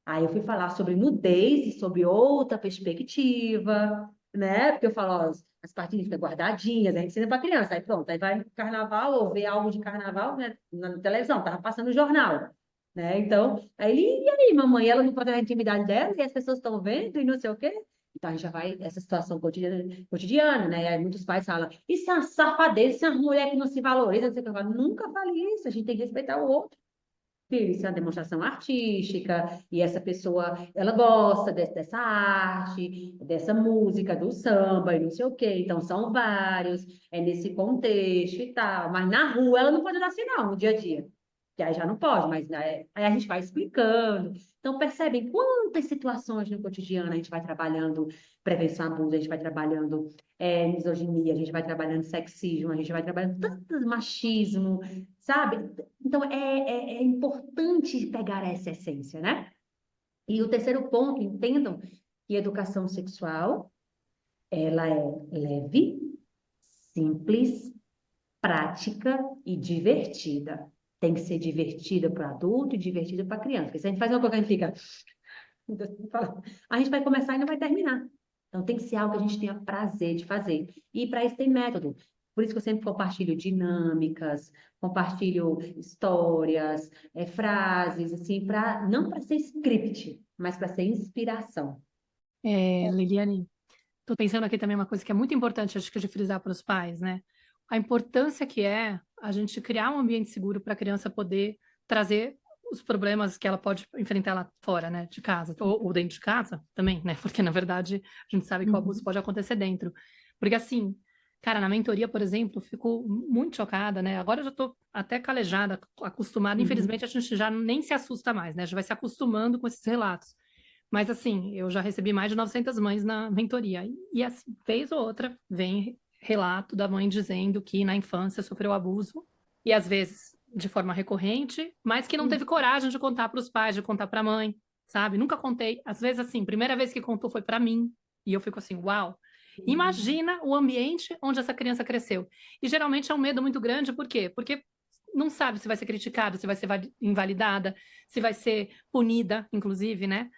Aí eu fui falar sobre nudez e sobre outra perspectiva, né? Porque eu falo, ó, as partinhas ficam guardadinhas, a gente ensina para criança. Aí pronto, aí vai no carnaval ou vê algo de carnaval, né, na televisão, tava passando no jornal, né? Então, aí ele, e aí, mamãe, ela não pode ter a intimidade dela e as pessoas estão vendo e não sei o quê. Então a gente já vai, essa situação cotidiana, né? E aí muitos pais falam, isso é uma safadeza, isso é uma mulher que não se valoriza, não sei o que. Eu falo, nunca fale isso, a gente tem que respeitar o outro. Filho, isso é uma demonstração artística, e essa pessoa, ela gosta dessa arte, dessa música, do samba, e não sei o quê. Então, são vários, é nesse contexto e tal. Mas na rua ela não pode andar assim, não, no dia a dia. Que aí já não pode, mas né, aí a gente vai explicando. Então, percebem quantas situações no cotidiano a gente vai trabalhando prevenção a abuso, a gente vai trabalhando misoginia, a gente vai trabalhando sexismo, a gente vai trabalhando tanto machismo, sabe? Então, é importante pegar essa essência, né? E o terceiro ponto, entendam que educação sexual, ela é leve, simples, prática e divertida. Tem que ser divertida para o adulto e divertida para a criança. Porque se a gente faz uma coisa que a gente fica... A gente vai começar e não vai terminar. Então, tem que ser algo que a gente tenha prazer de fazer. E para isso tem método. Por isso que eu sempre compartilho dinâmicas, compartilho histórias, frases, assim, não para ser script, mas para ser inspiração. Liliane, tô pensando aqui também uma coisa que é muito importante, acho que de frisar para os pais, né? A importância que é a gente criar um ambiente seguro para a criança poder trazer os problemas que ela pode enfrentar lá fora, né, de casa, ou dentro de casa também, né? Porque, na verdade, a gente sabe que o abuso pode acontecer dentro. Porque, assim, cara, na mentoria, por exemplo, eu fico muito chocada, né? Agora eu já tô até calejada, acostumada. Infelizmente, a gente já nem se assusta mais, né? Já vai se acostumando com esses relatos. Mas, assim, eu já recebi mais de 900 mães na mentoria. E assim, vez ou outra, vem relato da mãe dizendo que na infância sofreu abuso, e às vezes de forma recorrente, mas que não teve coragem de contar para os pais, de contar para a mãe, sabe? Nunca contei. Às vezes, assim, primeira vez que contou foi para mim, e eu fico assim, uau. Imagina o ambiente onde essa criança cresceu. E geralmente é um medo muito grande, por quê? Porque não sabe se vai ser criticada, se vai ser invalidada, se vai ser punida, inclusive, né?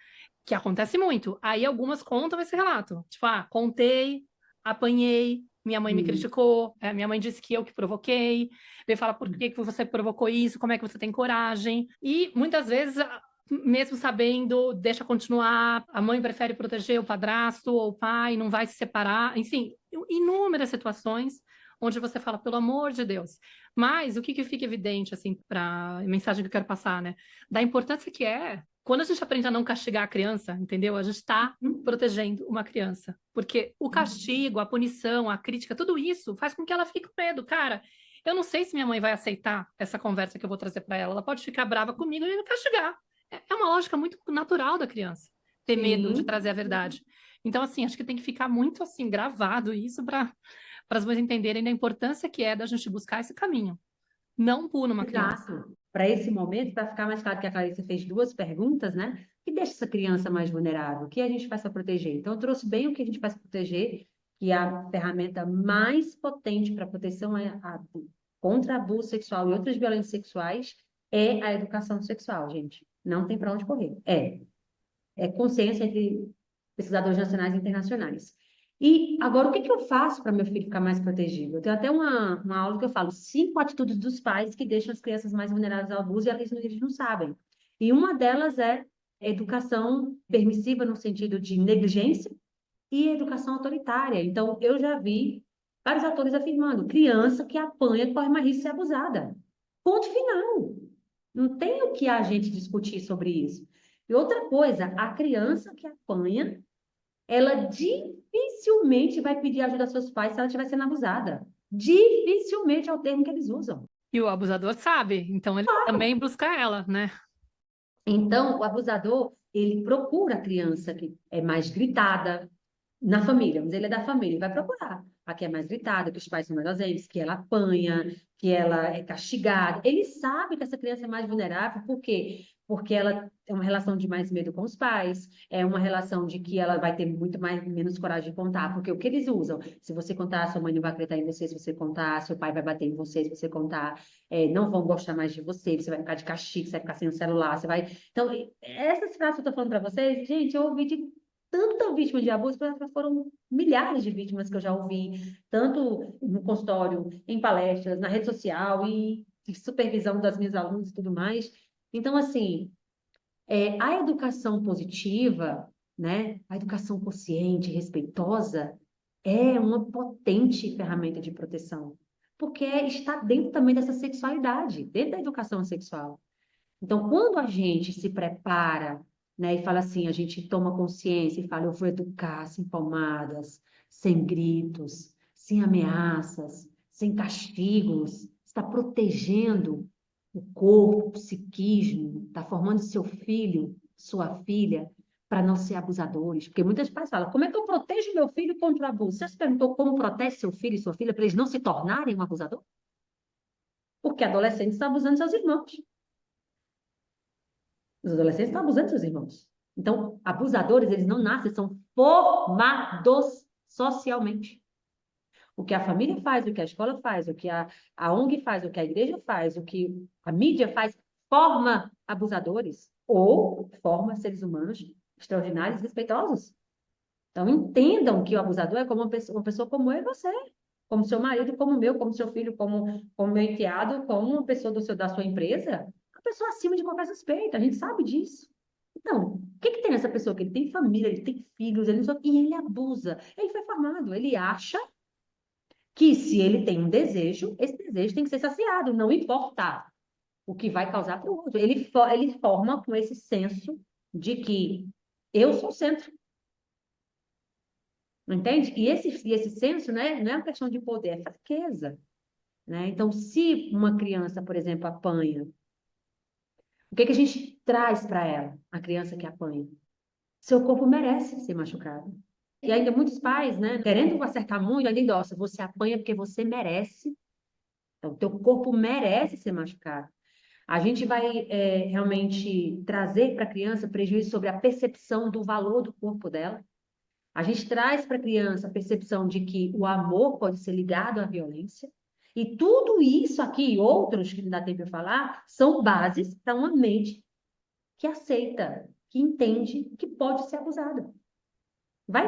Que acontece muito. Aí algumas contam esse relato. Tipo, contei, apanhei, minha mãe me criticou, minha mãe disse que eu que provoquei, veio falar por que você provocou isso, como é que você tem coragem. E muitas vezes, mesmo sabendo, deixa continuar, a mãe prefere proteger o padrasto ou o pai, não vai se separar. Enfim, inúmeras situações onde você fala, pelo amor de Deus. Mas o que fica evidente, assim, para a mensagem que eu quero passar, né? Da importância que é quando a gente aprende a não castigar a criança, entendeu? A gente está protegendo uma criança. Porque o castigo, a punição, a crítica, tudo isso faz com que ela fique com medo. Cara, eu não sei se minha mãe vai aceitar essa conversa que eu vou trazer para ela. Ela pode ficar brava comigo e me castigar. É uma lógica muito natural da criança, ter medo de trazer a verdade. Então, assim, acho que tem que ficar muito, assim, gravado isso para as mães entenderem da importância que é da gente buscar esse caminho. Não puna uma criança. Exato. Para esse momento, para ficar mais claro que a Clarice fez duas perguntas, né? Que deixa essa criança mais vulnerável? O que a gente faz para proteger? Então, eu trouxe bem o que a gente faz para proteger, que a ferramenta mais potente para proteção contra abuso sexual e outras violências sexuais é a educação sexual, gente. Não tem para onde correr. É consciência entre pesquisadores nacionais e internacionais. E agora, o que eu faço para meu filho ficar mais protegido? Eu tenho até uma aula que eu falo 5 atitudes dos pais que deixam as crianças mais vulneráveis ao abuso e eles não sabem. E uma delas é educação permissiva no sentido de negligência e educação autoritária. Então, eu já vi vários autores afirmando, criança que apanha corre mais risco de ser abusada. Ponto final. Não tem o que a gente discutir sobre isso. E outra coisa, a criança que apanha, ela dificilmente vai pedir ajuda aos seus pais se ela estiver sendo abusada. Dificilmente é o termo que eles usam. E o abusador sabe, então ele também busca ela, né? Então, o abusador, ele procura a criança que é mais gritada, na família, vamos dizer, ele é da família, ele vai procurar. A que é mais gritada, que os pais são mais ausentes, que ela apanha, que ela é castigada. Ele sabe que essa criança é mais vulnerável, por quê? Porque ela é uma relação de mais medo com os pais, é uma relação de que ela vai ter muito mais, menos coragem de contar, porque o que eles usam? Se você contar, sua mãe não vai acreditar em você, se você contar, seu pai vai bater em você, se você contar, não vão gostar mais de você, você vai ficar de castigo, você vai ficar sem o celular, você vai... Então, essas frases que eu tô falando para vocês, gente, eu ouvi de tanta vítima de abuso, foram milhares de vítimas que eu já ouvi, tanto no consultório, em palestras, na rede social e de supervisão das minhas alunas e tudo mais. Então, assim, a educação positiva, né, a educação consciente, respeitosa, é uma potente ferramenta de proteção, porque está dentro também dessa sexualidade, dentro da educação sexual. Então, quando a gente se prepara, né, e fala assim, a gente toma consciência e fala, eu vou educar sem palmadas, sem gritos, sem ameaças, sem castigos, está protegendo o corpo, o psiquismo, está formando seu filho, sua filha, para não ser abusadores. Porque muitas pais falam, como é que eu protejo meu filho contra o abuso? Você se perguntou como protege seu filho e sua filha para eles não se tornarem um abusador? Porque adolescente está abusando de seus irmãos. Os adolescentes estão abusando de seus irmãos. Então, abusadores, eles não nascem, são formados socialmente. O que a família faz, o que a escola faz, o que a ONG faz, o que a igreja faz, o que a mídia faz, forma abusadores ou forma seres humanos extraordinários e respeitosos. Então, entendam que o abusador é como uma pessoa como eu e você, como seu marido, como o meu, como seu filho, como meu enteado, como uma pessoa da sua empresa, uma pessoa acima de qualquer suspeita, a gente sabe disso. Então, o que que tem nessa pessoa? Que ele tem família, ele tem filhos, e ele abusa. Ele foi formado, ele acha que se ele tem um desejo, esse desejo tem que ser saciado, não importa o que vai causar para o outro. Ele forma com esse senso de que eu sou o centro. Entende? E esse senso, né, não é uma questão de poder, é fraqueza, né? Então, se uma criança, por exemplo, apanha, o que que a gente traz para ela, a criança que apanha? Seu corpo merece ser machucado. E ainda muitos pais, né, querendo acertar muito, ainda endossam, você apanha porque você merece. Então, teu corpo merece ser machucado. A gente vai realmente trazer para a criança prejuízo sobre a percepção do valor do corpo dela. A gente traz para a criança a percepção de que o amor pode ser ligado à violência. E tudo isso aqui, e outros que não dá tempo de falar, são bases para uma mente que aceita, que entende que pode ser abusada. Vai,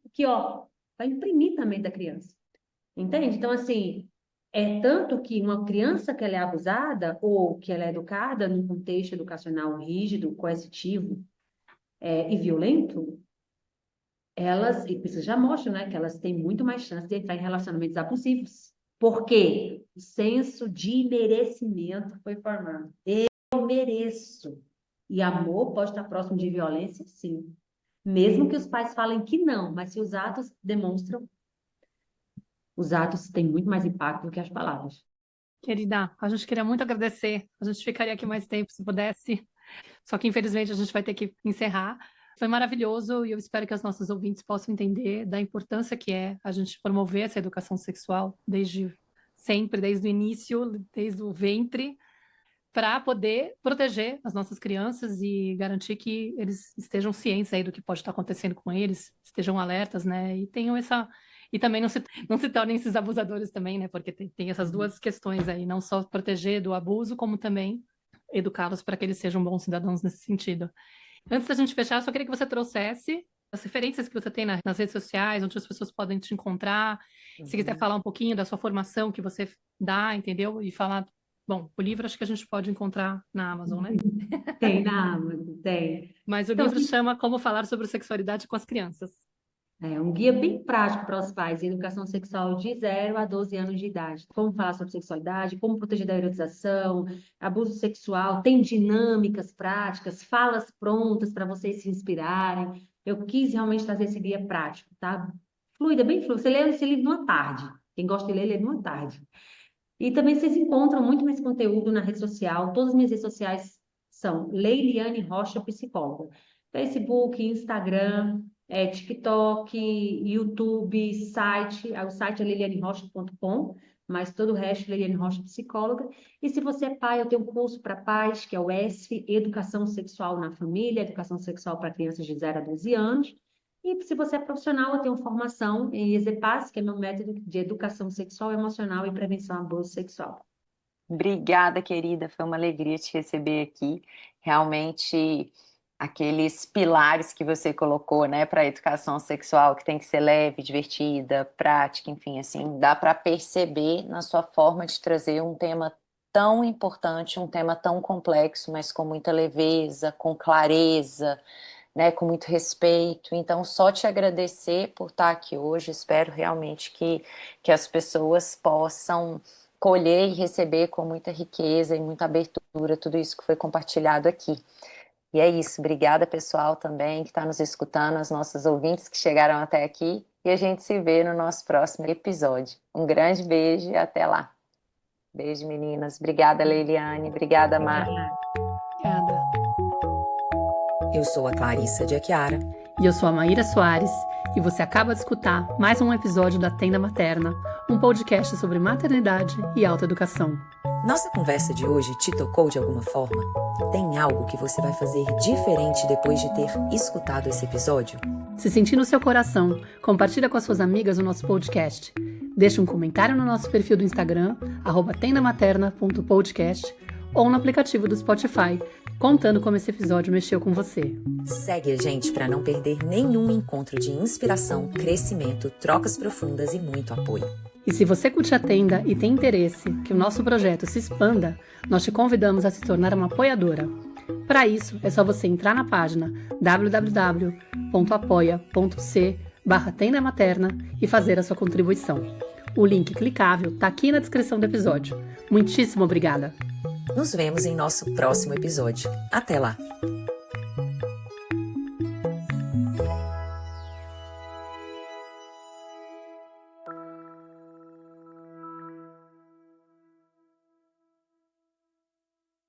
aqui, ó, vai imprimir na mente da criança. Entende? Então, assim, é tanto que uma criança que ela é abusada ou que ela é educada num contexto educacional rígido, coercitivo, e violento, elas, e isso já mostra, né, que elas têm muito mais chance de entrar em relacionamentos abusivos. Por quê? O senso de merecimento foi formado. Eu mereço. E amor pode estar próximo de violência, sim. Mesmo que os pais falem que não, mas se os atos demonstram, os atos têm muito mais impacto do que as palavras. Querida, a gente queria muito agradecer. A gente ficaria aqui mais tempo se pudesse. Só que, infelizmente, a gente vai ter que encerrar. Foi maravilhoso e eu espero que os nossos ouvintes possam entender da importância que é a gente promover essa educação sexual desde sempre, desde o início, desde o ventre, para poder proteger as nossas crianças e garantir que eles estejam cientes aí do que pode estar acontecendo com eles, estejam alertas, né? E tenham essa. E também não se tornem esses abusadores também, né? Porque tem essas duas questões aí, não só proteger do abuso, como também educá-los para que eles sejam bons cidadãos nesse sentido. Antes da gente fechar, eu só queria que você trouxesse as referências que você tem nas redes sociais, onde as pessoas podem te encontrar. Se quiser falar um pouquinho da sua formação que você dá, entendeu? E falar, bom, o livro acho que a gente pode encontrar na Amazon, né? Tem na Amazon, tem. Mas o Então, livro chama Como Falar sobre Sexualidade com as Crianças. é um guia bem prático para os pais em educação sexual de 0 a 12 anos de idade. Como falar sobre sexualidade, como proteger da erotização, abuso sexual, tem dinâmicas práticas, falas prontas para vocês se inspirarem. Eu quis realmente trazer esse guia prático, tá? Fluida, bem fluido. Você lê esse livro numa tarde. Quem gosta de ler, lê numa tarde. E também vocês encontram muito mais conteúdo na rede social. Todas as minhas redes sociais são Leiliane Rocha Psicóloga. Facebook, Instagram. TikTok, YouTube, site. O site é lilianerocha.com, mas todo o resto, Liliane Rocha Psicóloga. E se você é pai, eu tenho um curso para pais, que é o ESF, Educação Sexual na Família, Educação Sexual para Crianças de 0 a 12 anos. E se você é profissional, eu tenho formação em EZPAS, que é meu método de educação sexual, emocional e prevenção ao abuso sexual. Obrigada, querida. Foi uma alegria te receber aqui. Realmente, aqueles pilares que você colocou, né, para a educação sexual, que tem que ser leve, divertida, prática, enfim, assim, dá para perceber na sua forma de trazer um tema tão importante, um tema tão complexo, mas com muita leveza, com clareza, né, com muito respeito. Então, só te agradecer por estar aqui hoje. Espero realmente que as pessoas possam colher e receber com muita riqueza e muita abertura tudo isso que foi compartilhado aqui. E é isso. Obrigada, pessoal, também que está nos escutando, as nossas ouvintes que chegaram até aqui. E a gente se vê no nosso próximo episódio. Um grande beijo e até lá. Beijo, meninas. Obrigada, Leiliane. Obrigada, Mar. Obrigada. Eu sou a Clarissa de Aquiara. E eu sou a Maíra Soares, e você acaba de escutar mais um episódio da Tenda Materna, um podcast sobre maternidade e autoeducação. Nossa conversa de hoje te tocou de alguma forma? Tem algo que você vai fazer diferente depois de ter escutado esse episódio? Se sentir no seu coração, compartilha com as suas amigas o nosso podcast. Deixe um comentário no nosso perfil do Instagram, @tendamaterna.podcast, ou no aplicativo do Spotify, contando como esse episódio mexeu com você. Segue a gente para não perder nenhum encontro de inspiração, crescimento, trocas profundas e muito apoio. E se você curte a Tenda e tem interesse que o nosso projeto se expanda, nós te convidamos a se tornar uma apoiadora. Para isso, é só você entrar na página www.apoia.c/Tenda Materna e fazer a sua contribuição. O link clicável está aqui na descrição do episódio. Muitíssimo obrigada! Nos vemos em nosso próximo episódio. Até lá!